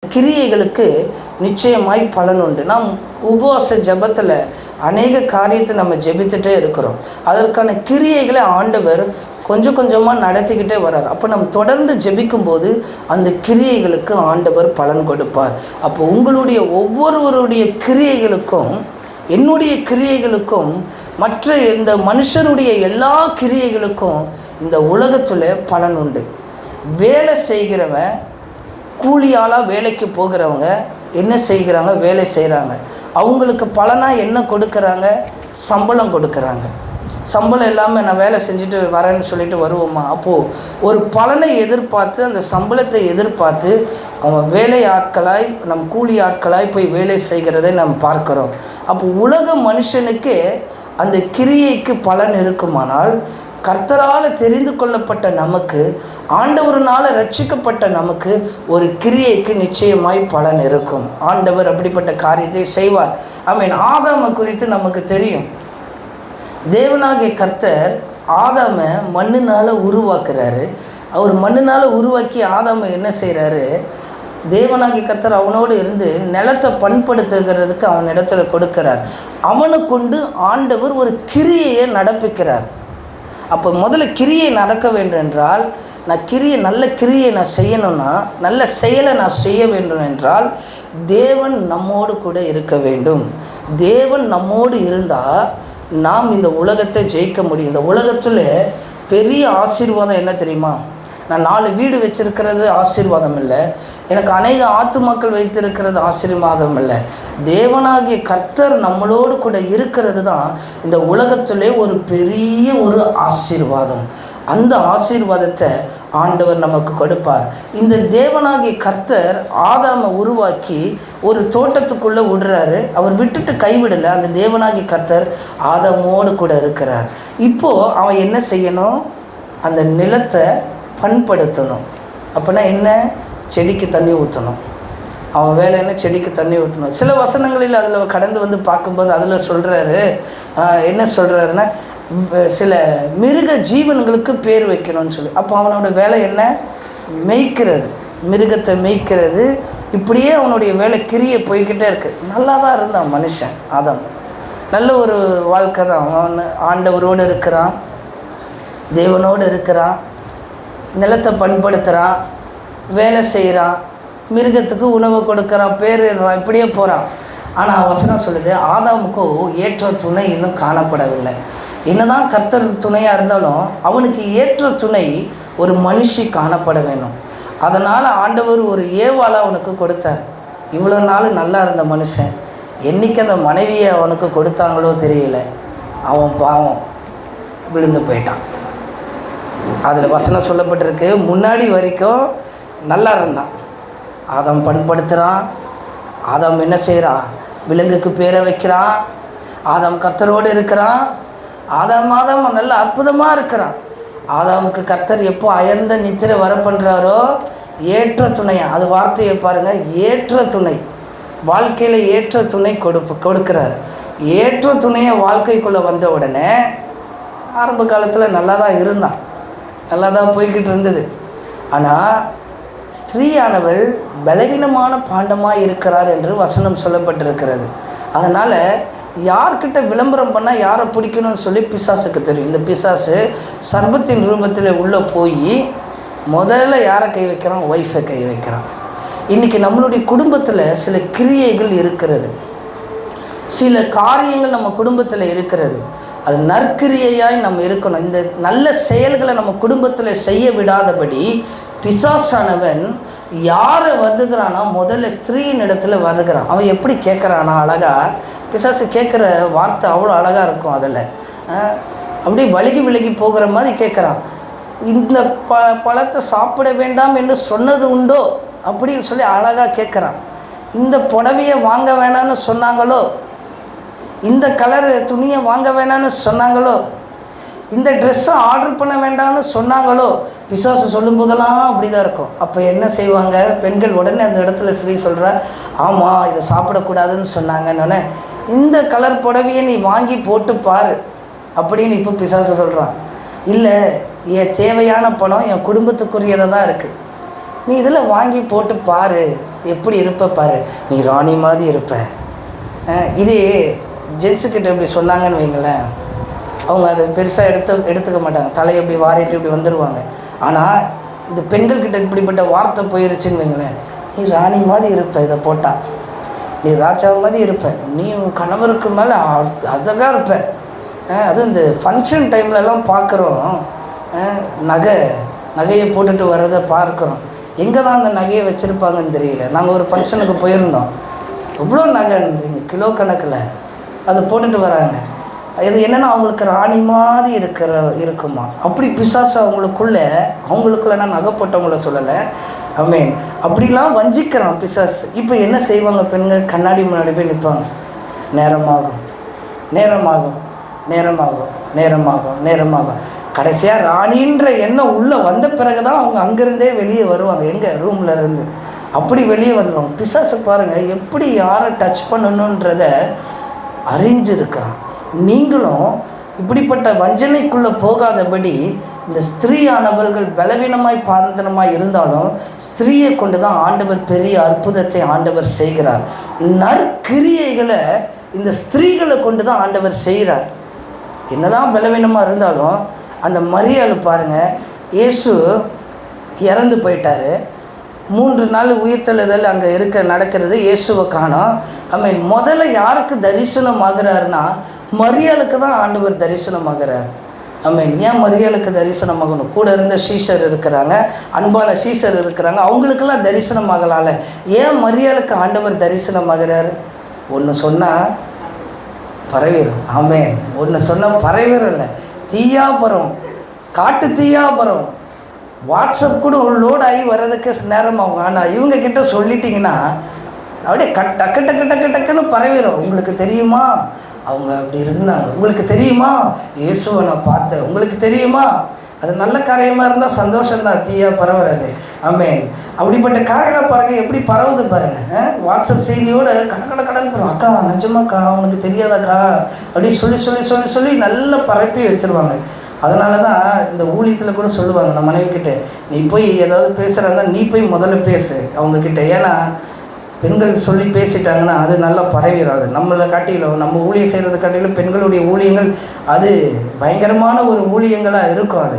கிரியைகளுக்கு நிச்சயமாய் பலன் உண்டு. நாம் உபவாச ஜபத்தில் அநேக காரியத்தை நம்ம ஜெபித்துட்டே இருக்கிறோம். அதற்கான கிரியைகளை ஆண்டவர் கொஞ்சம் கொஞ்சமாக நடத்திக்கிட்டே வர்றார். அப்போ நம்ம தொடர்ந்து ஜெபிக்கும்போது அந்த கிரியைகளுக்கு ஆண்டவர் பலன் கொடுப்பார். அப்போ உங்களுடைய ஒவ்வொருவருடைய கிரியைகளுக்கும், என்னுடைய கிரியைகளுக்கும், மற்ற இந்த மனுஷருடைய எல்லா கிரியைகளுக்கும் இந்த உலகத்தில் பலன் உண்டு. வேலை செய்கிறவன், கூலியாளாக வேலைக்கு போகிறவங்க என்ன செய்கிறாங்க? வேலை செய்கிறாங்க. அவங்களுக்கு பலனாக என்ன கொடுக்குறாங்க? சம்பளம் கொடுக்குறாங்க. சம்பளம் இல்லாமல் நான் வேலை செஞ்சுட்டு வரேன்னு சொல்லிட்டு வருவோமா? அப்போது ஒரு பலனை எதிர்பார்த்து, அந்த சம்பளத்தை எதிர்பார்த்து அவன் வேலை ஆட்களாய், நம் கூலி ஆட்களாய் போய் வேலை செய்கிறதை நாம் பார்க்குறோம். அப்போ உலக மனுஷனுக்கு அந்த கிரியைக்கு பலன் இருக்குமானால், கர்த்தரால் தெரிந்து கொள்ளப்பட்ட நமக்கு, ஆண்டவர்னால் ரட்சிக்கப்பட்ட நமக்கு ஒரு கிரியைக்கு நிச்சயமாய் பலன் இருக்கும். ஆண்டவர் அப்படிப்பட்ட காரியத்தை செய்வார். ஆதாமை குறித்து நமக்கு தெரியும். தேவனாகிய கர்த்தர் ஆதாமை மண்ணினால் உருவாக்குறாரு. அவர் மண்ணினால் உருவாக்கி ஆதாமை என்ன செய்கிறாரு? தேவனாகிய கர்த்தர் அவனோடு இருந்து நிலத்தை பண்படுத்துகிறதுக்கு அவன் இடத்துல கொடுக்கிறார். அவனை கொண்டு ஆண்டவர் ஒரு கிரியையை நடப்பிக்கிறார். அப்போ முதல்ல கிரியை நடக்க வேண்டும் என்றால், நல்ல கிரியை நான் செய்யணும்னா, நல்ல செயலை நான் செய்ய வேண்டும் என்றால் தேவன் நம்மோடு கூட இருக்க வேண்டும். தேவன் நம்மோடு இருந்தால் நாம் இந்த உலகத்தை ஜெயிக்க முடியும். இந்த உலகத்தில் பெரிய ஆசீர்வாதம் என்ன தெரியுமா? நான் 4 வீடு வச்சிருக்கிறது ஆசீர்வாதம் இல்லை. எனக்கு அநேக ஆத்துமாக்கள் வைத்திருக்கிறது ஆசீர்வாதம் இல்லை. தேவனாகிய கர்த்தர் நம்மளோடு கூட இருக்கிறது தான் இந்த உலகத்திலே ஒரு பெரிய ஒரு ஆசீர்வாதம். அந்த ஆசீர்வாதத்தை ஆண்டவர் நமக்கு கொடுப்பார். இந்த தேவனாகிய கர்த்தர் ஆதாமை உருவாக்கி ஒரு தோட்டத்துக்குள்ளே விடுறாரு. அவர் விட்டுட்டு கைவிடலை. அந்த தேவனாகிய கர்த்தர் ஆதாமோடு கூட இருக்கிறார். இப்போது அவன் என்ன செய்யணும்? அந்த நிலத்தை பண்படுத்தணும். அப்படின்னா என்ன? செடிக்கு தண்ணி ஊற்றணும். அவன் வேலை என்ன? செடிக்கு தண்ணி ஊற்றணும். சில வசனங்களில் அதில் கடந்து வந்து பார்க்கும்போது அதில் சொல்கிறாரு, என்ன சொல்கிறாருன்னா, சில மிருக ஜீவன்களுக்கு பேர் வைக்கணும்னு சொல்லி. அப்போ அவனோட வேலை என்ன? மேய்க்கிறது, மிருகத்தை மேய்க்கிறது. இப்படியே அவனுடைய வேலை கிரியை போய்கிட்டே இருக்குது. நல்லா தான் இருந்தான் மனுஷன் ஆதாம். நல்ல ஒரு வாழ்க்கை தான். அவன் ஆண்டவரோடு இருக்கிறான், தேவனோடு இருக்கிறான், நிலத்தை பண்படுத்துகிறான், வேலை செய்கிறான், மிருகத்துக்கு உணவு கொடுக்குறான், பேரிடுறான், இப்படியே போகிறான். ஆனால் வசனம் சொல்லுது, ஆதாமுக்கோ ஏற்ற துணை இன்னும் காணப்படவில்லை. என்னதான் கர்த்தர் துணையாக இருந்தாலும் அவனுக்கு ஏற்ற துணை ஒரு மனுஷி காணப்பட வேணும். அதனால் ஆண்டவர் ஒரு ஏவாளை அவனுக்கு கொடுத்தார். இவ்வளோ நாள் நல்லா இருந்த மனுஷன் என்றைக்கு அந்த மனைவியை அவனுக்கு கொடுத்தாங்களோ தெரியல, அவன் பாவம் விழுந்து போயிட்டான். அதில் வசனம் சொல்லப்பட்டிருக்கு, முன்னாடி வரைக்கும் நல்லா இருந்தான். ஆதாம் பண்படுத்துகிறான். ஆதாம் என்ன செய்கிறான்? விலங்குக்கு பேரை வைக்கிறான். ஆதாம் கர்த்தரோடு இருக்கிறான். ஆதாம் நல்ல அற்புதமாக இருக்கிறான். ஆதாமுக்கு கர்த்தர் எப்போ அயர்ந்த நித்திரை வர பண்ணுறாரோ, ஏற்ற துணையா, அது வார்த்தையை பாருங்கள், ஏற்ற துணை, வாழ்க்கையில் ஏற்ற துணை கொடுக்குறாரு. ஏற்ற துணையை வாழ்க்கைக்குள்ளே வந்த உடனே ஆரம்ப காலத்தில் நல்லா தான் இருந்தான், நல்லா தான் போய்கிட்டு இருந்தது. ஆனால் ஸ்திரீயானவள் பலவீனமான பாண்டமாக இருக்கிறார் என்று வசனம் சொல்லப்பட்டிருக்கிறது. அதனால் யார்கிட்ட விளம்பரம் பண்ணால் யாரை பிடிக்கணும்னு சொல்லி பிசாசுக்கு தெரியும். இந்த பிசாசு சர்பத்தின் ரூபத்தில் உள்ளே போய் முதல்ல யாரை கை வைக்கிறான்? ஒய்ஃபை கை வைக்கிறான். இன்றைக்கி நம்மளுடைய குடும்பத்தில் சில கிரியைகள் இருக்கிறது, சில காரியங்கள் நம்ம குடும்பத்தில் இருக்கிறது. அது நற்கிரியையாய் நம்ம இருக்கணும். இந்த நல்ல செயல்களை நம்ம குடும்பத்தில் செய்ய விடாதபடி பிசாசானவன் யாரை வருகிறானா? முதல்ல ஸ்திரீயின் இடத்துல வருகிறான். அவன் எப்படி கேட்குறானா? அழகாக பிசாசு கேட்குற வார்த்தை அவ்வளோ அழகாக இருக்கும். அதில் அப்படியே விலகி போகிற மாதிரி கேட்குறான். இந்த பழத்தை சாப்பிட வேண்டாம் என்று சொன்னது உண்டோ அப்படின்னு சொல்லி அழகாக கேட்குறான். இந்த புடவையை வாங்க வேணான்னு சொன்னாங்களோ, இந்த கலர் துணியை வாங்க வேணான்னு சொன்னாங்களோ, இந்த ட்ரெஸ்ஸை ஆர்டர் பண்ண வேண்டாம்னு சொன்னாங்களோ, பிசாசு சொல்லும்போதெல்லாம் அப்படி தான் இருக்கும். அப்போ என்ன செய்வாங்க பெண்கள்? உடனே அந்த இடத்துல ஸ்ரீ சொல்கிறா, ஆமாம் இதை சாப்பிடக்கூடாதுன்னு சொன்னாங்கன்னு, இந்த கலர் புடவையை நீ வாங்கி போட்டு பாரு அப்படின்னு இப்போ பிசாசு சொல்கிறான். இல்லை, என் தேவையான பணம் என் குடும்பத்துக்குரியதை தான் இருக்குது, நீ இதில் வாங்கி போட்டு பாரு எப்படி இருப்ப பாரு, நீ ராணி மாதிரி இருப்ப. இதே ஜென்ஸுக்கிட்ட இப்படி சொன்னாங்கன்னு வைங்களேன், அவங்க அதை பெருசாக எடுத்துக்க மாட்டாங்க, தலையை இப்படி வாரிட்டு இப்படி வந்துடுவாங்க. ஆனால் இது பெண்கள்கிட்ட இப்படிப்பட்ட வார்த்தை போயிருச்சுன்னு வைங்களேன், நீ ராணி மாதிரி இருப்ப, இதை போட்டால் நீ ராஜா மாதிரி இருப்ப, நீ உன் கணவருக்கு மேலே அதெல்லாம் இருப்ப. அதுவும் இந்த ஃபங்க்ஷன் டைம்லலாம் பார்க்குறோம், நகையை போட்டுட்டு வர்றதை பார்க்குறோம். எங்கே தான் அந்த நகையை வச்சுருப்பாங்கன்னு தெரியல. நாங்கள் ஒரு ஃபங்க்ஷனுக்கு போயிருந்தோம், எவ்வளோ நகைன்றீங்க, கிலோ கணக்கில் அதை போட்டுட்டு வராங்க. இது என்னென்னா அவங்களுக்கு ராணி மாதிரி இருக்குமா. அப்படி பிசாசு அவங்களுக்குள்ள நான் நகை போட்டவங்கள சொல்லலை, மீன் அப்படிலாம் வஞ்சிக்கிறான் பிசாசு. இப்போ என்ன செய்வாங்க பெண்கள், கண்ணாடி முன்னாடி போய் நிற்பாங்க, நேரமாகும் நேரமாகும் நேரமாகும் நேரமாகும் நேரமாகும். கடைசியாக ராணின்ற எண்ணம் உள்ளே வந்த பிறகு தான் அவங்க அங்கேருந்தே வெளியே வருவாங்க, எங்கள் ரூமில் இருந்து அப்படி வெளியே வந்துடுவாங்க. பிசாசு பாருங்கள் எப்படி யாரை டச் பண்ணணுன்றத அறிஞ்சிருக்கிறான். நீங்களும் இப்படிப்பட்ட வஞ்சனைக்குள்ளே போகாதபடி இந்த ஸ்திரீயானவர்கள் பலவீனமாய் பாந்தனமாய் இருந்தாலும் ஸ்திரீயை கொண்டு தான் ஆண்டவர் பெரிய அற்புதத்தை ஆண்டவர் செய்கிறார். நற்கிரியைகளை இந்த ஸ்திரீகளை கொண்டு தான் ஆண்டவர் செய்கிறார். என்னதான் பலவீனமாக இருந்தாலும் அந்த மரியாதை பாருங்கள், இயேசு இறந்து போயிட்டார், 3 நாள் உயிர்த்தெழுதல் அங்கே நடக்கிறது, இயேசுவை காணோம். முதல்ல யாருக்கு தரிசனம் ஆகிறாருன்னா மரியாளுக்கு தான் ஆண்டவர் தரிசனமாகிறார். ஏன் மரியாளுக்கு தரிசனமாகணும்? கூட இருந்த சீஷர் இருக்கிறாங்க, அன்பான சீஷர் இருக்கிறாங்க, அவங்களுக்கெல்லாம் தரிசனமாகலாம்ல. ஏன் மரியாளுக்கு ஆண்டவர் தரிசனமாகிறார்? ஒன்று சொன்னால் பரவிடும். ஒன்று சொன்னால் பரவிடும் இல்லை, தீயாபரம், காட்டு தீயாபரம். வாட்ஸ்அப் கூட லோட் ஆகி வர்றதுக்கு நேரமாகும். ஆனால் இவங்கக்கிட்ட சொல்லிட்டிங்கன்னா அப்படியே டக்கு டக்கு டக்கு டக்குன்னு பரவிடும். உங்களுக்கு தெரியுமா அவங்க அப்படி இருந்தாங்க, உங்களுக்கு தெரியுமா இயேசுவை நான் பார்த்தேன், உங்களுக்கு தெரியுமா? அது நல்ல காரியமாக இருந்தால் சந்தோஷம்தான், தீயாக பரவுறது. அப்படிப்பட்ட காரியங்களை பாருங்கள் எப்படி பரவுது பாருங்கள். வாட்ஸ்அப் செய்தியோடு கடன் போகிறோம், அக்கா நிஜமாக்கா அவனுக்கு தெரியாதாக்கா அப்படி சொல்லி நல்லா பரப்பி வச்சுருவாங்க. அதனால தான் இந்த ஊழியத்தில் கூட சொல்லுவாங்க, நம்ம மனைவிக்கிட்ட, நீ போய் ஏதாவது பேசுகிறாங்க நீ போய் முதல்ல பேசு அவங்கக்கிட்ட. ஏன்னா பெண்கள் சொல்லி பேசிட்டாங்கன்னா அது நல்லா பரவிடாது. நம்மளை காட்டிலும் நம்ம ஊழியம் செய்கிறது காட்டிலும் பெண்களுடைய ஊழியங்கள் அது பயங்கரமான ஒரு ஊழியங்களாக இருக்கும். அது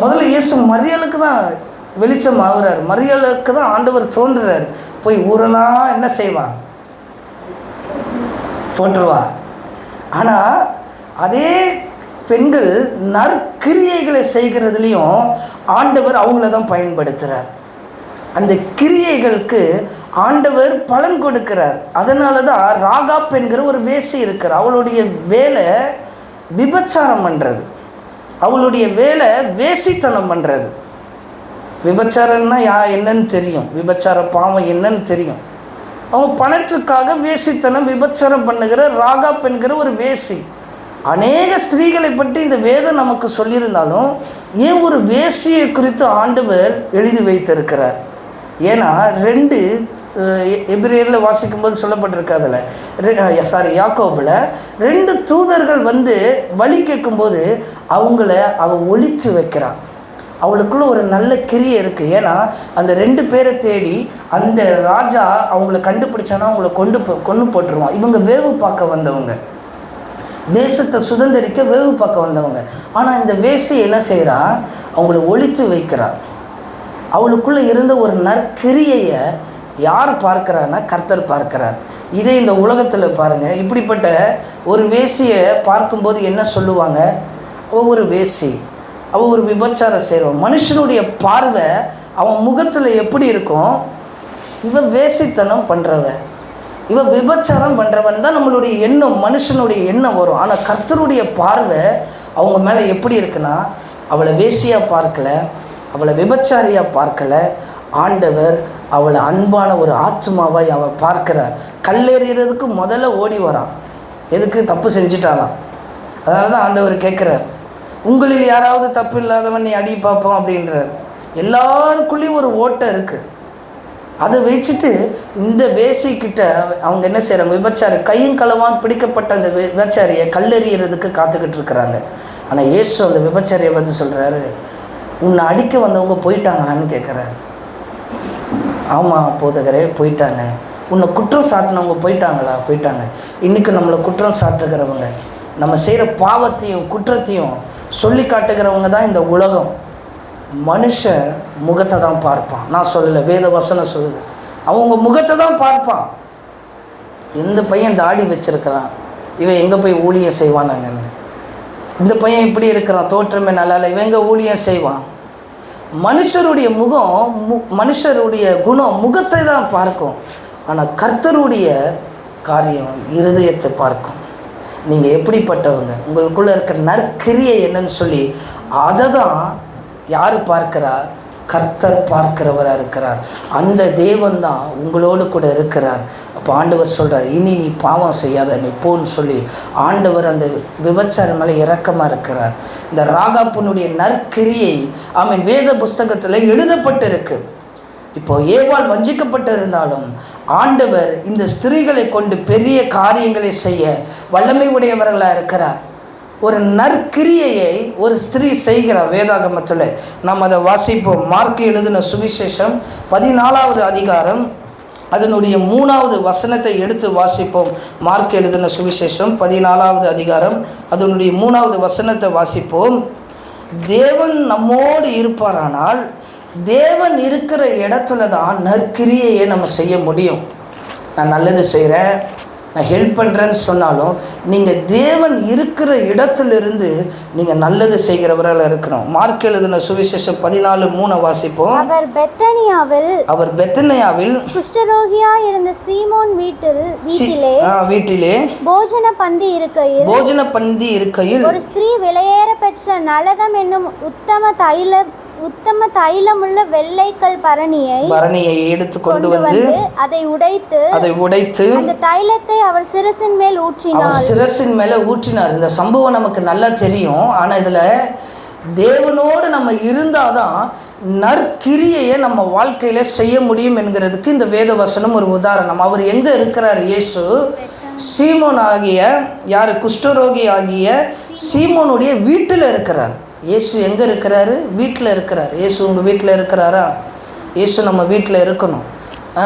முதல்ல இயேசு மரியாளுக்கு தான் வெளிச்சம் ஆகுறார், மரியாளுக்கு தான் ஆண்டவர் தோன்றுறார். போய் ஊரெல்லாம் என்ன செய்வான், போட்டுருவா. ஆனால் அதே பெண்கள் நற்கிரியைகளை செய்கிறதுலையும் ஆண்டவர் அவங்கள தான் பயன்படுத்துகிறார். அந்த கிரியைகளுக்கு ஆண்டவர் பலன் கொடுக்கிறார். அதனால தான் ராகாப் என்கிற ஒரு வேசி இருக்கிறார். அவளுடைய வேலை விபச்சாரம் பண்ணுறது, அவளுடைய வேலை வேசித்தனம் பண்ணுறது. விபச்சாரம்னா என்னன்னு தெரியும், விபச்சார பாவம் என்னன்னு தெரியும். அவங்க பணத்துக்காக வேசித்தனம் விபச்சாரம் பண்ணுகிற ராகாப் என்கிற ஒரு வேசி. அநேக ஸ்திரீகளை பற்றி இந்த வேதம் நமக்கு சொல்லியிருந்தாலும் ஏன் ஒரு வேசியை குறித்து ஆண்டவர் எழுதி வைத்திருக்கிறார்? ஏன்னா 2 எபிரேயரில் வாசிக்கும்போது சொல்லப்பட்டிருக்கு, அதில் யாக்கோபில் 2 தூதர்கள் வந்து வழி கேட்கும்போது அவள் ஒழித்து வைக்கிறான். அவளுக்குள்ள ஒரு நல்ல கிரியை இருக்குது. ஏன்னா அந்த 2 பேரை தேடி அந்த ராஜா அவங்கள கண்டுபிடிச்சானா அவங்கள கொண்டு போட்டுருவான். இவங்க வேவு பார்க்க வந்தவங்க, தேசத்தை சுதந்திரிக்க வேவு பார்க்க வந்தவங்க. ஆனால் இந்த வேசி என்ன செய்கிறா, அவங்கள ஒழித்து வைக்கிறார். அவளுக்குள்ளே இருந்த ஒரு நற்கிரியையை யார் பார்க்குறான்னா கர்த்தர் பார்க்கிறார். இதே இந்த உலகத்தில் பாருங்கள், இப்படிப்பட்ட ஒரு வேசியை பார்க்கும்போது என்ன சொல்லுவாங்க, அவள் ஒரு வேசி, அவள் ஒரு விபச்சாரம் செய்கிறவன். மனுஷனுடைய பார்வை அவன் முகத்தில் எப்படி இருக்கும், இவன் வேசித்தனம் பண்ணுறவன், இவன் விபச்சாரம் பண்ணுறவன் தான் நம்மளுடைய எண்ணம், மனுஷனுடைய எண்ணம் வரும். ஆனால் கர்த்தருடைய பார்வை அவங்க மேலே எப்படி இருக்குன்னா, அவளை வேசியாக பார்க்கலை, அவளை விபச்சாரியாக பார்க்கலை. ஆண்டவர் அவளை அன்பான ஒரு ஆத்மாவை அவள் பார்க்கிறார். கல்லெறிகிறதுக்கு முதல்ல ஓடி வரான், எதுக்கு? தப்பு செஞ்சிட்டாலாம். அதனால தான் ஆண்டவர் கேட்குறார், உங்களில் யாராவது தப்பு இல்லாதவன் நீ அடி பார்ப்போம் அப்படின்றார். எல்லாருக்குள்ளேயும் ஒரு ஓட்டை இருக்குது. அதை வச்சுட்டு இந்த வேசிக்கிட்ட அவங்க என்ன செய்கிறாங்க, விபச்சாரி கையும் களவாக பிடிக்கப்பட்ட அந்த விபச்சாரியை கல்லெறிகிறதுக்கு காத்துக்கிட்டு இருக்கிறாங்க. ஆனால் இயேசு அந்த விபச்சாரியை பற்றி சொல்கிறாரு, உன்னை அடிக்க வந்தவங்க போயிட்டாங்களான்னு கேட்குறாரு. ஆமாம் போதகரே போயிட்டாங்க. உன்னை குற்றம் சாட்டினவங்க போயிட்டாங்களா? போயிட்டாங்க. இன்றைக்கி நம்மளை குற்றம் சாட்டுகிறவங்க, நம்ம செய்கிற பாவத்தையும் குற்றத்தையும் சொல்லி காட்டுகிறவங்க தான் இந்த உலகம். மனுஷன் முகத்தை தான் பார்ப்பான். நான் சொல்லலை, வேத வசனம் சொல்லுது. அவங்க முகத்தை தான் பார்ப்பான். எந்த பையன் தாடி வச்சிருக்கிறான், இவன் எங்கே போய் ஊழியம் செய்வானாங்க? இந்த பையன் இப்படி இருக்கிறான், தோற்றமே நல்லா இல்லை, இவன் எங்கே ஊழியம் செய்வான்? மனுஷருடைய முகம், மனுஷருடைய குணம் முகத்தை தான் பார்க்கும். ஆனால் கர்த்தருடைய காரியம் இருதயத்தை பார்க்கும். நீங்கள் எப்படிப்பட்டவங்க, உங்களுக்குள்ளே இருக்கிற நற்கிரியை என்னன்னு சொல்லி அதை தான் யார் பார்க்கிறா? கர்த்தர் பார்க்கிறவராக இருக்கிறார். அந்த தேவன் தான் உங்களோடு கூட இருக்கிறார். அப்போ ஆண்டவர் சொல்கிறார், இனி நீ பாவம் செய்யாத, நீ போன்னு சொல்லி ஆண்டவர் அந்த விபச்சாரம் மேலே இரக்கமாக இருக்கிறார். இந்த ராகாப்புனுடைய நற்கிரியை வேத புஸ்தகத்தில் எழுதப்பட்டிருக்கு. இப்போ ஏவாள் வஞ்சிக்கப்பட்டு இருந்தாலும் ஆண்டவர் இந்த ஸ்திரீகளை கொண்டு பெரிய காரியங்களை செய்ய வல்லமை உடையவர்களாக இருக்கிறார். ஒரு நற்கிரியையை ஒரு ஸ்திரீ செய்கிறார். வேதாகமத்தில் நாம் அதை வாசிப்போம். மார்க் எழுதின சுவிசேஷம் 14வது அதிகாரம் அதனுடைய 3வது வசனத்தை எடுத்து வாசிப்போம். மார்க் எழுதின சுவிசேஷம் 14வது அதிகாரம் அதனுடைய 3வது வசனத்தை வாசிப்போம். தேவன் நம்மோடு இருப்பாரானால் தேவன் இருக்கிற இடத்துல தான் நற்கிரியையை நம்ம செய்ய முடியும். நான் நல்லது செய்கிறேன், நான் ஹெல்ப் பண்ணுறேன்னு சொன்னாலும் நீங்கள் தேவன் இருக்கிற இடத்துலேருந்து நீங்கள் நல்லது செய்கிறவரால் இருக்கணும். மார்க் எழுதின சுவிசேஷம் 14:3 வாசிப்போம். அவர் பெத்தனியாவில் குஷ்டரோகியாய் இருந்த சீமோன் வீட்டிலே போஜன பந்தி இருக்கையில் ஒரு ஸ்திரீ விலையேற பெற்ற நலதம் என்னும் உத்தம தைலமுள்ள வெள்ளைக்கல் பரணியை எடுத்து கொண்டு வந்து அதை உடைத்து அந்த தைலத்தை அவர் சிரசின் மேல் ஊற்றினார். இந்த சம்பவம் நமக்கு நல்லா தெரியும். ஆனால் இதில் தேவனோடு நம்ம இருந்தாதான் நற்கிரியையை நம்ம வாழ்க்கையில செய்ய முடியும் என்கிறதுக்கு இந்த வேத வசனம் ஒரு உதாரணம். அவர் எங்கே இருக்கிறார்? இயேசு சீமோன் ஆகிய குஷ்டரோகி ஆகிய சீமோனுடைய வீட்டில் இருக்கிறார். இயேசு எங்கே இருக்கிறாரு? வீட்டில் இருக்கிறார். இயேசு உங்கள் வீட்டில் இருக்கிறாரா? இயேசு நம்ம வீட்டில் இருக்கணும்.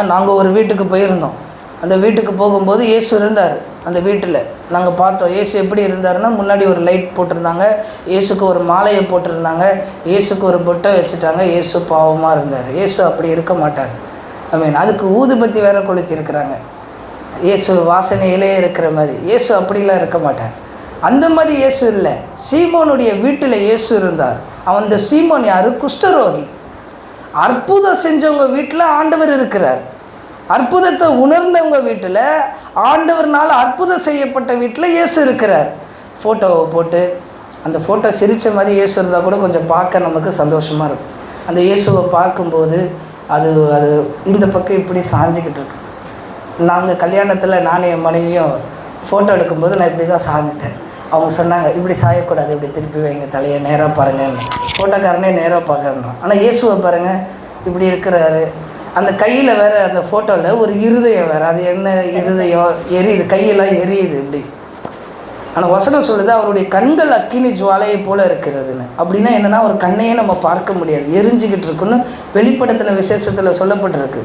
நாங்கள் ஒரு வீட்டுக்கு போயிருந்தோம். அந்த வீட்டுக்கு போகும்போது இயேசு இருந்தார். அந்த வீட்டில் நாங்கள் பார்த்தோம். இயேசு எப்படி இருந்தாருன்னா, முன்னாடி ஒரு லைட் போட்டிருந்தாங்க, இயேசுக்கு ஒரு மாலையை போட்டிருந்தாங்க, இயேசுக்கு ஒரு பொட்டை வச்சுட்டாங்க. இயேசு பாவமாக இருந்தார். இயேசு அப்படி இருக்க மாட்டார். அதுக்கு ஊதுபத்தி வேற கொளுத்திருக்கிறாங்க. இயேசு வாசனையிலே இருக்கிற மாதிரி. இயேசு அப்படிலாம் இருக்க மாட்டார். அந்த மாதிரி இயேசு இல்லை. சீமோனுடைய வீட்டில் இயேசு இருந்தார். அந்த சீமோன் யார்? குஷ்டரோகி. அற்புதம் செஞ்சவங்க வீட்டில் ஆண்டவர் இருக்கிறார். அற்புதத்தை உணர்ந்தவங்க வீட்டில், ஆண்டவர்னால் அற்புதம் செய்யப்பட்ட வீட்டில் இயேசு இருக்கிறார். ஃபோட்டோவை போட்டு அந்த ஃபோட்டோ சிரித்த மாதிரி இயேசு இருந்தால் கூட கொஞ்சம் பார்க்க நமக்கு சந்தோஷமாக இருக்கும். அந்த இயேசுவை பார்க்கும்போது அது இந்த பக்கம் இப்படி சாஞ்சிக்கிட்டு இருக்கு. நாங்கள் கல்யாணத்தில் நானும் என் மனைவியும் ஃபோட்டோ எடுக்கும்போது நான் இப்படி தான் சாஞ்சிட்டேன். அவங்க சொன்னாங்க, இப்படி சாயக்கூடாது, இப்படி திருப்பி வைங்க, தலையை நேராக பாருங்கன்னு. ஃபோட்டோக்காரனே நேராக பார்க்குறான். ஆனால் இயேசுவை பாருங்கள், இப்படி இருக்கிறாரு. அந்த கையில் வேறு, அந்த ஃபோட்டோவில் ஒரு இருதயம் வேறு. அது என்ன இருதயம்? எரியுது, கையெல்லாம் எரியுது இப்படி. ஆனால் வசனம் சொல்லுது, அவருடைய கண்கள் அக்கினி ஜுவாலையை போல் இருக்கிறதுன்னு. அப்படின்னா என்னென்னா, ஒரு கண்ணையே நம்ம பார்க்க முடியாது, எரிஞ்சிக்கிட்டு இருக்குன்னு வெளிப்படுத்தின விசேஷத்தில் சொல்லப்பட்டிருக்கு.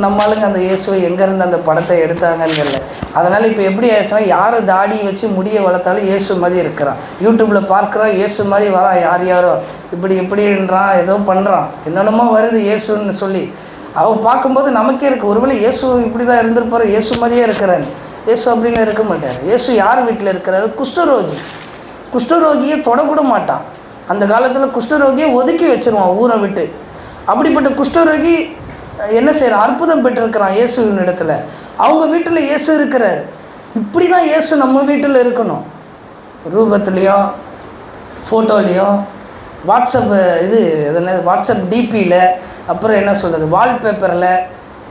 நம்மளுங்க அந்த இயேசுவை எங்கேருந்து அந்த படத்தை எடுத்தாங்கன்னு தெரியல. அதனால் இப்போ எப்படி ஆயிடுச்சுன்னா, யார் தாடி வச்சு முடியை வளர்த்தாலும் இயேசு மாதிரி இருக்கிறான். யூடியூப்பில் பார்க்குறான், இயேசு மாதிரி வரான். யாரோ இப்படின்றான், ஏதோ பண்ணுறான், என்னென்னமோ வருது இயேசுன்னு சொல்லி. அவன் பார்க்கும்போது நமக்கே இருக்குது, ஒருவேளை இயேசு இப்படி தான் இருந்திருப்பார், இயேசு மாதிரியே இருக்கிறான். இயேசு அப்படிலாம் இருக்க மாட்டார். இயேசு யார் வீட்டில் இருக்கிறாரு? குஷ்டரோகியை தொடக்கூட மாட்டான். அந்த காலத்தில் குஷ்டரோகியை ஒதுக்கி வச்சுருவான் ஊரை விட்டு. அப்படிப்பட்ட குஷ்டரோகி என்ன செய்கிறான்? அற்புதம் பெற்றிருக்கிறான் இயேசுவின் இடத்துல. அவங்க வீட்டில் இயேசு இருக்கிறார். இப்படி தான் இயேசு நம்ம வீட்டில் இருக்கணும். ரூபத்துலேயும் ஃபோட்டோலேயும் வாட்ஸ்அப் டிபியில், அப்புறம் என்ன சொல்கிறது, வால்பேப்பரில்.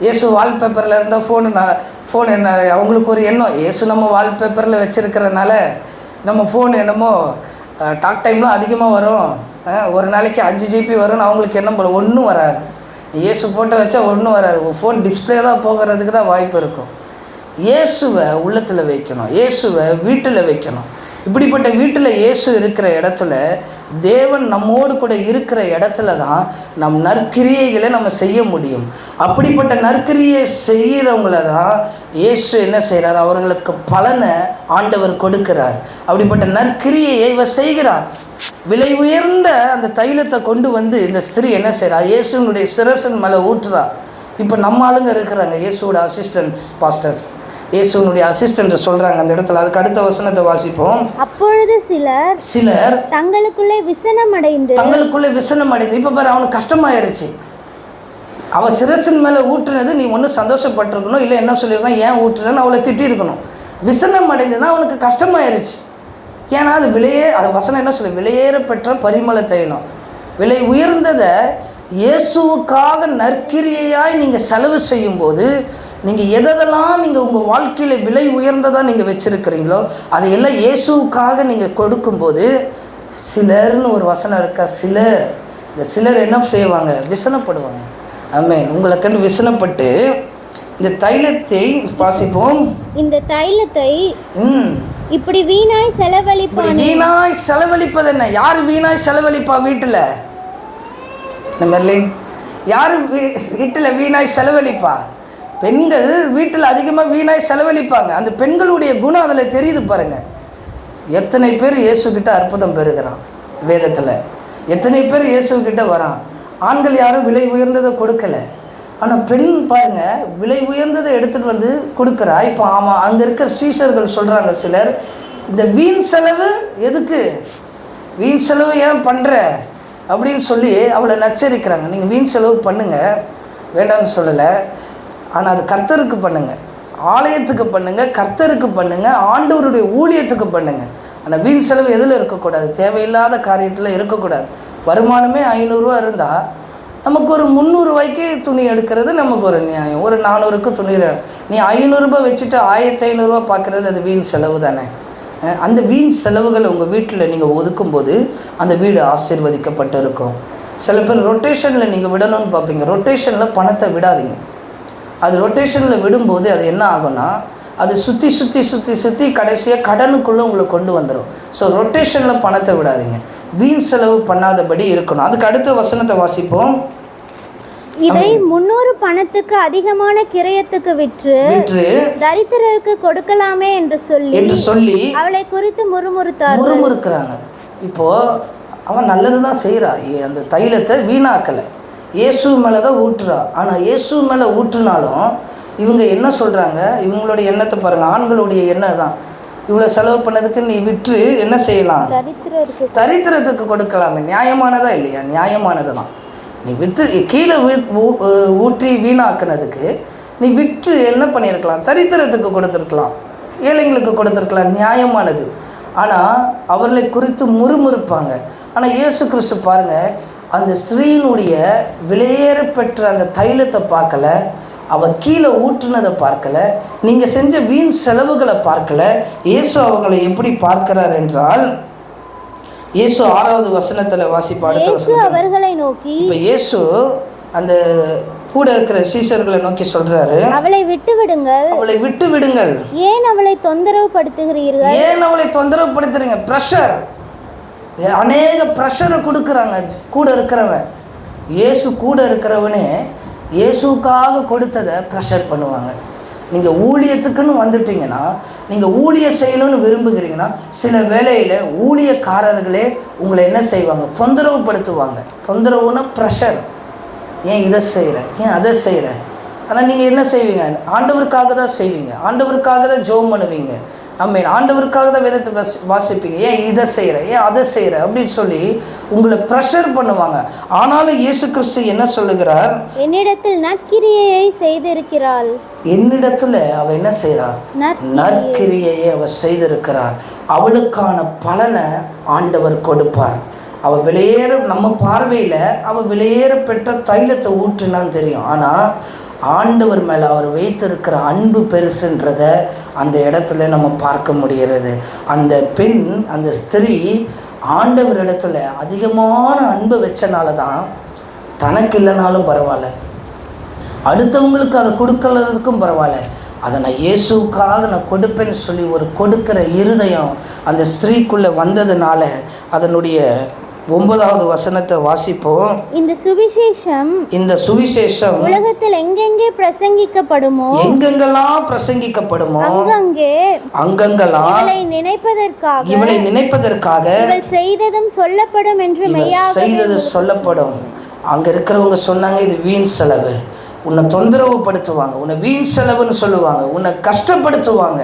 இயேசு வால்பேப்பரில் இருந்தால் ஃபோன் என்ன அவங்களுக்கு ஒரு எண்ணம், இயேசு நம்ம வால்பேப்பரில் வச்சுருக்கிறனால நம்ம ஃபோன் என்னமோ டாக் டைம்லாம் அதிகமாக வரும், ஒரு நாளைக்கு 5 GB வரும்னு அவங்களுக்கு எண்ணம் போல. ஒன்றும் வராது. இயேசு ஃபோட்டோ வச்சா ஒன்றும் வராது. ஃபோன் டிஸ்பிளே தான் போகிறதுக்கு தான் வாய்ப்பு இருக்கும். இயேசுவை உள்ளத்தில் வைக்கணும், இயேசுவை வீட்டில் வைக்கணும். இப்படிப்பட்ட வீட்டில் இயேசு இருக்கிற இடத்துல, தேவன் நம்மோடு கூட இருக்கிற இடத்துல தான் நம் நற்கிரியைகளை நம்ம செய்ய முடியும். அப்படிப்பட்ட நற்கிரியை செய்கிறவங்கள தான் இயேசு என்ன செய்கிறார், அவர்களுக்கு பலனை ஆண்டவர் கொடுக்கிறார். அப்படிப்பட்ட நற்கிரியையை இவர் செய்கிறார். விலை உயர்ந்த அந்த தைலத்தை கொண்டு வந்து இந்த ஸ்திரீ என்ன செய்கிறா, இயேசுனுடைய சிரசன் மேலே ஊற்றுறா. இப்போ நம்ம ஆளுங்க இருக்கிறாங்க, இயேசுவோட அசிஸ்டன்ஸ் பாஸ்டர்ஸ், இயேசுனுடைய அசிஸ்டன்ட் சொல்கிறாங்க அந்த இடத்துல. அதுக்கு அடுத்த வசனத்தை வாசிப்போம். அப்பொழுது சிலர் தங்களுக்குள்ளே விசனம் அடைந்து இப்போ பாரு, அவனுக்கு கஷ்டமாயிருச்சு. அவள் சிரசின் மேலே ஊற்றுனது நீ ஒன்றும் சந்தோஷப்பட்டிருக்கணும், இல்லை என்ன சொல்லியிருக்கணும், ஏன் ஊற்றுறன்னு அவளை திட்டிருக்கணும். விசனம் அடைந்துன்னா அவனுக்கு கஷ்டமாயிருச்சு. ஏன்னா அது அது வசனம் என்ன சொல்லு, விலையேற பெற்ற பரிமள தைலம், விலை உயர்ந்ததை இயேசுவுக்காக நற்கிரியையாய் நீங்கள் செலவு செய்யும்போது, நீங்கள் எதெல்லாம் நீங்கள் உங்கள் வாழ்க்கையில் விலை உயர்ந்ததாக நீங்கள் வச்சுருக்கிறீங்களோ அதையெல்லாம் இயேசுவுக்காக நீங்கள் கொடுக்கும்போது, சிலர்னு ஒரு வசனம் இருக்கா, இந்த சிலர் என்ன செய்வாங்க, விசனப்படுவாங்க. ஆமென். உங்களை கண்டு விசனப்பட்டு இந்த தைலத்தை வாசிப்போம். இந்த தைலத்தை இப்படி வீணாய் செலவழிப்பது என்ன? யார் வீணாய் செலவழிப்பா வீட்டில்? யார் வீட்டில் வீணாய் செலவழிப்பா? பெண்கள் வீட்டில் அதிகமாக வீணாய் செலவழிப்பாங்க. அந்த பெண்களுடைய குணம் அதில் தெரியுது பாருங்கள். எத்தனை பேர் இயேசுக்கிட்ட அற்புதம் பெறுகிறான் வேதத்தில், எத்தனை பேர் இயேசுக்கிட்ட வரான். ஆண்கள் யாரும் விலை உயர்ந்ததை கொடுக்கலை, ஆனால் பெண் பாருங்கள் விலை உயர்ந்ததை எடுத்துகிட்டு வந்து கொடுக்குறா. இப்போ ஆமாம், அங்கே இருக்கிற சீஷர்கள் சொல்கிறாங்க சிலர், இந்த வீண் செலவு எதுக்கு, வீண் செலவு ஏன் பண்ணுற அப்படின்னு சொல்லி அவளை நச்சரிக்கிறாங்க. நீங்கள் வீண் செலவு பண்ணுங்கள், வேண்டாம்னு சொல்லலை, ஆனால் அது கர்த்தருக்கு பண்ணுங்கள், ஆலயத்துக்கு பண்ணுங்கள், கர்த்தருக்கு பண்ணுங்கள், ஆண்டவருடைய ஊழியத்துக்கு பண்ணுங்கள். ஆனால் வீண் செலவு எதில் இருக்கக்கூடாது, தேவையில்லாத காரியத்தில் இருக்கக்கூடாது. வருமானமே 500 ரூபா இருந்தால் நமக்கு ஒரு 300 ரூபாய்க்கு துணி எடுக்கிறது நமக்கு ஒரு நியாயம். ஒரு 400க்கு துணி, நீ 500 ரூபாய் வச்சுட்டு 1500 ரூபா பார்க்குறது அது வீண் செலவு தானே. அந்த வீண் செலவுகள் உங்கள் வீட்டில் நீங்கள் ஒதுக்கும்போது அந்த வீடு ஆசீர்வதிக்கப்பட்டு இருக்கும். சில பேர் ரொட்டேஷனில் நீங்கள் விடணும்னு பார்ப்பீங்க, ரொட்டேஷனில் பணத்தை விடாதீங்க. அது ரொட்டேஷனில் விடும்போது அது என்ன ஆகும்னா, அது சுற்றி சுற்றி சுற்றி சுற்றி கடைசியாக கடனுக்குள்ளே உங்களை கொண்டு வந்துடும். ஸோ ரொட்டேஷனில் பணத்தை விடாதீங்க, வீண் செலவு பண்ணாதபடி இருக்கணும். அதுக்கு அடுத்த வசனத்தை வாசிப்போம். இதை 300 பணத்துக்கு அதிகமான கிரயத்துக்கு விற்று தரித்திரருக்கு கொடுக்கலாமே என்று சொல்லி அவளை குறித்து முறுமுறுக்கிறாங்க. இப்போது அவன் நல்லது தான் செய்கிறா, அந்த தைலத்தை வீணாக்கலை, இயேசு மேலே தான் ஊற்றுறா. ஆனால் இயேசு மேலே ஊற்றுனாலும் இவங்க என்ன சொல்கிறாங்க, இவங்களுடைய எண்ணத்தை பாருங்கள், ஆண்களுடைய எண்ணம் தான், இவ்வளோ செலவு பண்ணதுக்கு நீ விற்று என்ன செய்யலாம், தரித்திரத்துக்கு கொடுக்கலாமே. நியாயமானதா இல்லையா? நியாயமானது தான். நீ விற்று கீழே ஊற்றி வீணாக்குனதுக்கு நீ விற்று என்ன பண்ணியிருக்கலாம், தரித்திரத்துக்கு கொடுத்துருக்கலாம், ஏழைங்களுக்கு கொடுத்துருக்கலாம், நியாயமானது. ஆனால் அவர்களை குறித்து முறுமுறுப்பாங்க. ஆனால் இயேசு கிறிஸ்து பாருங்கள், அந்த ஸ்திரீனுடைய விலையேற பெற்ற அந்த தைலத்தை பார்க்கல, அவள் கீழே ஊற்றுனதை பார்க்கல, நீங்கள் செஞ்ச வீண் செலவுகளை பார்க்கல. இயேசு அவங்களை எப்படி பார்க்கிறார் என்றால், இயேசு 6வது வசனத்தில் வாசிப்பாடு அவர்களை நோக்கி, இப்போ இயேசு அந்த கூட இருக்கிற சீஷர்களை நோக்கி சொல்றாரு, அவளை விட்டு விடுங்கள், ஏன் அவளை தொந்தரவு படுத்துறீங்க? ப்ரெஷர், அநேக ப்ரெஷரை கொடுக்குறாங்க கூட இருக்கிறவன். இயேசு கூட இருக்கிறவனே இயேசுக்காக கொடுத்ததை ப்ரெஷர் பண்ணுவாங்க. நீங்கள் ஊழியத்துக்குன்னு வந்துட்டீங்கன்னா, நீங்கள் ஊழியம் செய்யணும்னு விரும்புகிறீங்கன்னா, சில வேளையில் ஊழியக்காரர்களே உங்களை என்ன செய்வாங்க, தொந்தரவு படுத்துவாங்க. தொந்தரவுன்னா ப்ரெஷர், ஏன் இதை செய்கிற, ஏன் அதை செய்கிற. ஆனால் நீங்கள் என்ன செய்வீங்க, ஆண்டவருக்காக தான் செய்வீங்க, ஆண்டவருக்காக தான் ஜெபம் பண்ணுவீங்க, ஆமென், ஆண்டவருக்காக தான் வேதத்தை வாசிப்பீங்க, ஏன் இதை செய்கிற, ஏன் அதை செய்கிற அப்படின்னு சொல்லி உங்களை ப்ரெஷர் பண்ணுவாங்க. ஆனாலும் இயேசு கிறிஸ்து என்ன சொல்லுகிறார், என்னிடத்தில் நற்கிரியையை செய்திருக்கிறாள், என்னிடத்துல அவ என்ன செய்கிறார், நற்கிரியையை அவ செய்திருக்கிறார், அவளுக்கான பலனை ஆண்டவர் கொடுப்பார். அவள் விலையேற, நம்ம பார்வையில் அவள் விலையேற பெற்ற தைலத்தை ஊற்றினான்னு தெரியும், ஆனால் ஆண்டவர் மேலே அவர் வைத்திருக்கிற அன்பு பெருசுன்றதை அந்த இடத்துல நம்ம பார்க்க முடிகிறது. அந்த பெண், அந்த ஸ்திரீ ஆண்டவர் இடத்துல அதிகமான அன்பு வச்சனால தான் தனக்கு இல்லைனாலும் பரவாயில்ல, அடுத்தவங்களுக்கு அதை கொடுக்கறதுக்கும் பரவாயில்ல, அதை நான் இயேசுக்காக நான் கொடுப்பேன்னு சொல்லி ஒரு கொடுக்கிற இருதயம் அந்த ஸ்திரீக்குள்ளே வந்ததுனால அதனுடைய 9வது வசனத்தை வாசிப்போம். இந்த சுவிசேஷம் உலகத்தில் எங்கெங்கே பிரசங்கிக்கப்படுமோ, எங்கெங்கெல்லாம் பிரசங்கிக்கப்படுமோ அங்கெங்கெல்லாம் இவளை நினைப்பதற்காக செய்ததும் சொல்லப்படும் என்று செய்தது சொல்லப்படும். அங்க இருக்கிறவங்க சொன்னாங்க, இது வீண் செலவு, உன்னை தொந்தரவு படுத்துவாங்க, உன்னை வீண் செலவுன்னு சொல்லுவாங்க, உன்னை கஷ்டப்படுத்துவாங்க,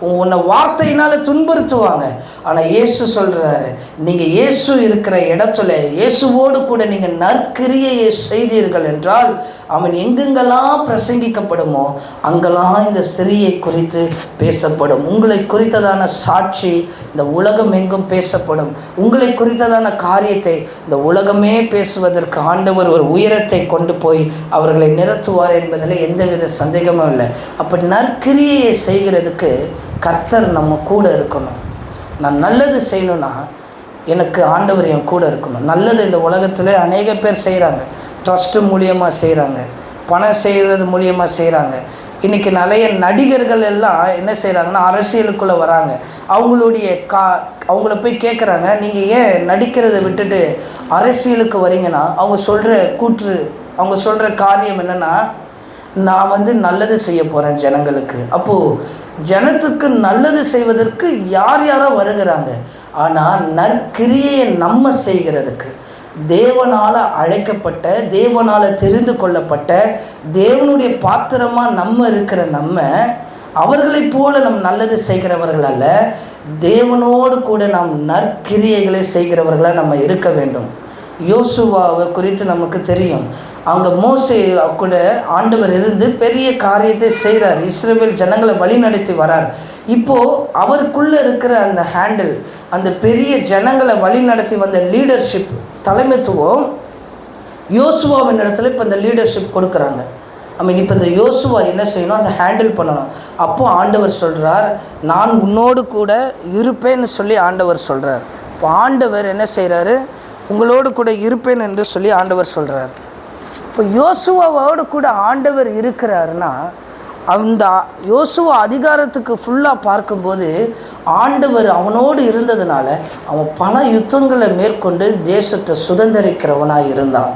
உன்னை வார்த்தையினால துன்புறுத்துவாங்க. ஆனால் இயேசு சொல்கிறாரு, நீங்கள் இயேசு இருக்கிற இடத்துல இயேசுவோடு கூட நீங்கள் நற்கிரியையை செய்தீர்கள் என்றால் அவன் எங்கெங்கெல்லாம் பிரசங்கிக்கப்படுமோ அங்கெல்லாம் இந்த ஸ்திரீயை குறித்து பேசப்படும். உங்களை குறித்ததான சாட்சி இந்த உலகம் எங்கும் பேசப்படும். உங்களை குறித்ததான காரியத்தை இந்த உலகமே பேசுவதற்கு ஆண்டவர் ஒரு உயரத்தை கொண்டு போய் அவர்களை நிறுத்துவார் என்பதில் எந்தவித சந்தேகமும் இல்லை. அப்போ நற்கிரியையை செய்கிறதுக்கு கர்த்தர் நம்ம கூட இருக்கணும். நான் நல்லது செய்யணும்னா எனக்கு ஆண்டவர் என் கூட இருக்கணும். நல்லது இந்த உலகத்தில் அநேக பேர் செய்கிறாங்க, ட்ரஸ்ட்டு மூலியமாக செய்கிறாங்க, பணம் செய்கிறது மூலியமாக செய்கிறாங்க. இன்றைக்கி நிறைய நடிகர்கள் எல்லாம் என்ன செய்கிறாங்கன்னா அரசியலுக்குள்ளே வராங்க. அவங்கள போய் கேட்குறாங்க, நீங்கள் ஏன் நடிக்கிறதை விட்டுட்டு அரசியலுக்கு வரீங்கன்னா அவங்க சொல்கிற காரியம் என்னென்னா, நான் நல்லது செய்ய போகிறேன் ஜனங்களுக்கு. அப்போது ஜனத்துக்கு நல்லது செய்வதற்கு யாரோ வருகிறாங்க. ஆனால் நற்கிரியையை நம்ம செய்கிறதுக்கு தேவனால் அழைக்கப்பட்ட, தேவனால் தெரிந்து கொள்ளப்பட்ட, தேவனுடைய பாத்திரமாக நம்ம இருக்கிற அவர்களைப் போல நம் நல்லது செய்கிறவர்கள் அல்ல, தேவனோடு கூட நாம் நற்கிரியைகளை செய்கிறவர்களாக நம்ம இருக்க வேண்டும். யோசுவாவை குறித்து நமக்கு தெரியும். அங்கே மோசே கூட ஆண்டவர் இருந்து பெரிய காரியத்தை செய்கிறார், இஸ்ரவேல் ஜனங்களை வழி நடத்தி வரார். இப்போது அவருக்குள்ளே இருக்கிற அந்த ஹேண்டில், அந்த பெரிய ஜனங்களை வழி நடத்தி வந்த லீடர்ஷிப், தலைமைத்துவம் யோசுவாவின் இடத்துல இப்போ இந்த லீடர்ஷிப் கொடுக்குறாங்க. இப்போ இந்த யோசுவா என்ன செய்யணும், அதை ஹேண்டில் பண்ணணும். அப்போது ஆண்டவர் சொல்கிறார், நான் உன்னோடு கூட இருப்பேன்னு சொல்லி ஆண்டவர் சொல்கிறார். இப்போ ஆண்டவர் என்ன செய்கிறாரு, உங்களோடு கூட இருப்பேன் என்று சொல்லி ஆண்டவர் சொல்கிறார். இப்போ யோசுவாவோடு கூட ஆண்டவர் இருக்கிறாருன்னா, அந்த யோசுவா அதிகாரத்துக்கு ஃபுல்லாக பார்க்கும்போது ஆண்டவர் அவனோடு இருந்ததுனால அவன் பல யுத்தங்களை மேற்கொண்டு தேசத்தை சுதந்திரிக்கிறவனாக இருந்தான்.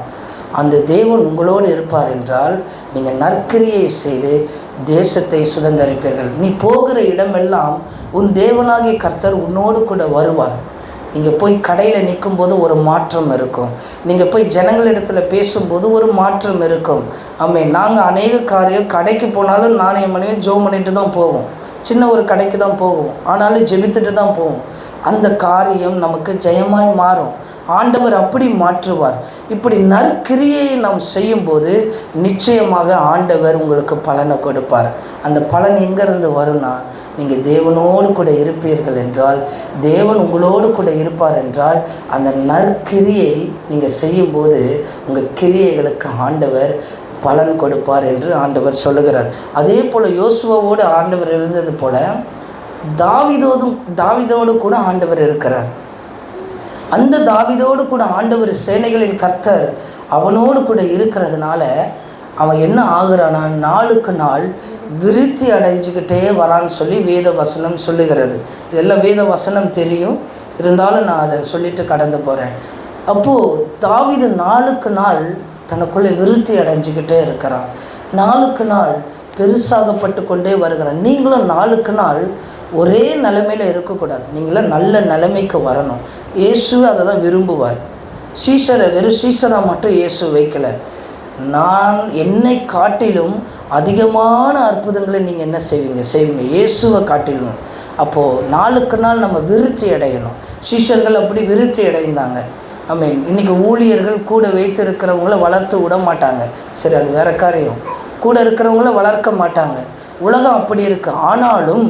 அந்த தேவன் உங்களோடு இருப்பார் என்றால் நீங்கள் நற்கிரியை செய்து தேசத்தை சுதந்திரிப்பீர்கள். நீ போகிற இடமெல்லாம் உன் தேவனாகிய கர்த்தர் உன்னோடு கூட வருவார். நீங்கள் போய் கடையில் நிற்கும்போது ஒரு மாற்றம் இருக்கும், நீங்கள் போய் ஜனங்களிடத்தில் பேசும்போது ஒரு மாற்றம் இருக்கும். நாங்கள் அநேக காரியம் கடைக்கு போனாலும் நானே மனைவி ஜோம் பண்ணிட்டு தான் போவோம், சின்ன ஒரு கடைக்கு தான் போவோம், ஆனாலும் ஜெபித்துட்டு தான் போவோம். அந்த காரியம் நமக்கு ஜெயமாய் மாறும். ஆண்டவர் அப்படி மாற்றுவார். இப்படி நற்கிரியை நாம் செய்யும்போது நிச்சயமாக ஆண்டவர் உங்களுக்கு பலனை கொடுப்பார். அந்த பலன் எங்கேருந்து வரும்னா, நீங்கள் தேவனோடு கூட இருப்பீர்கள் என்றால், தேவன் உங்களோடு கூட இருப்பார் என்றால், அந்த நற்கிரியை நீங்கள் செய்யும்போது உங்கள் கிரியைகளுக்கு ஆண்டவர் பலன் கொடுப்பார் என்று ஆண்டவர் சொல்லுகிறார். அதே போல் யோசுவாவோடு ஆண்டவர் இருந்தது போல தாவீதோடு கூட ஆண்டவர் இருக்கிறார். அந்த தாவீதோடு கூட ஆண்டவர் சேனைகளின் கர்த்தர் அவனோடு கூட இருக்கிறதுனால அவன் என்ன ஆகுறானா, நாளுக்கு நாள் விருத்தி அடைஞ்சிக்கிட்டே வரான்னு சொல்லி வேத வசனம் சொல்லுகிறது. இதெல்லாம் வேத வசனம் தெரியும், இருந்தாலும் நான் அதை சொல்லிட்டு கடந்து போகிறேன். அப்போது தாவீது நாளுக்கு நாள் தனக்குள்ளே விருத்தி அடைஞ்சிக்கிட்டே இருக்கிறான், நாளுக்கு நாள் பெருசாகப்பட்டு கொண்டே வருகிறான். நீங்களும் நாளுக்கு நாள் ஒரே நிலைமையில் இருக்கக்கூடாது, நீங்களும் நல்ல நிலைமைக்கு வரணும். இயேசு அதை தான் விரும்புவார். வெறும் சீசராக மட்டும் இயேசு வைக்கலை. என்னை காட்டிலும் அதிகமான அற்புதங்களை நீங்கள் என்ன செய்வீங்க இயேசுவை காட்டிலும். அப்போது நாளுக்கு நாள் நம்ம விருத்தி அடையணும். சீஷர்கள் அப்படி விருத்தி அடைந்தாங்க. இன்றைக்கி ஊழியர்கள் கூட வைத்திருக்கிறவங்கள வளர்த்து விட மாட்டாங்க. சரி, அது வேறு காரியம். கூட இருக்கிறவங்கள வளர்க்க மாட்டாங்க. உலகம் அப்படி இருக்குது. ஆனாலும்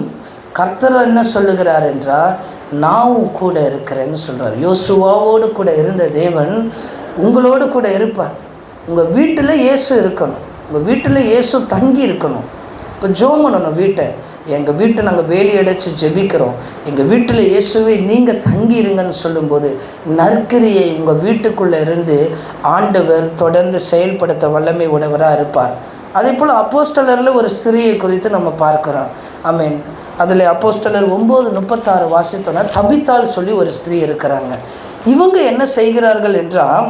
கர்த்தர் என்ன சொல்லுகிறார் என்றால், நான் கூட இருக்கிறேன்னு சொல்கிறார். யோசுவாவோடு கூட இருந்த தேவன் உங்களோடு கூட இருப்பார். உங்கள் வீட்டில் இயேசு இருக்கணும், உங்கள் வீட்டில் இயேசு தங்கி இருக்கணும். இப்போ ஜெபம் பண்ணணும். எங்கள் வீட்டை நாங்கள் வேலி அடைச்சி ஜெபிக்கிறோம், எங்கள் வீட்டில் இயேசுவை நீங்கள் தங்கி இருங்கன்னு சொல்லும்போது நற்கிரியை உங்கள் வீட்டுக்குள்ளே இருந்து ஆண்டவர் தொடர்ந்து செயல்படுத்த வல்லமை உடையவராக இருப்பார். அதே போல் அப்போஸ்தலரில் ஒரு ஸ்திரியை குறித்து நம்ம பார்க்குறோம். ஆமென். அதில் அப்போஸ்தலர் 9:36 வாசித்தோன்னா தபித்தாள் சொல்லி ஒரு ஸ்திரீ இருக்கிறாங்க. இவங்க என்ன செய்கிறார்கள் என்றால்,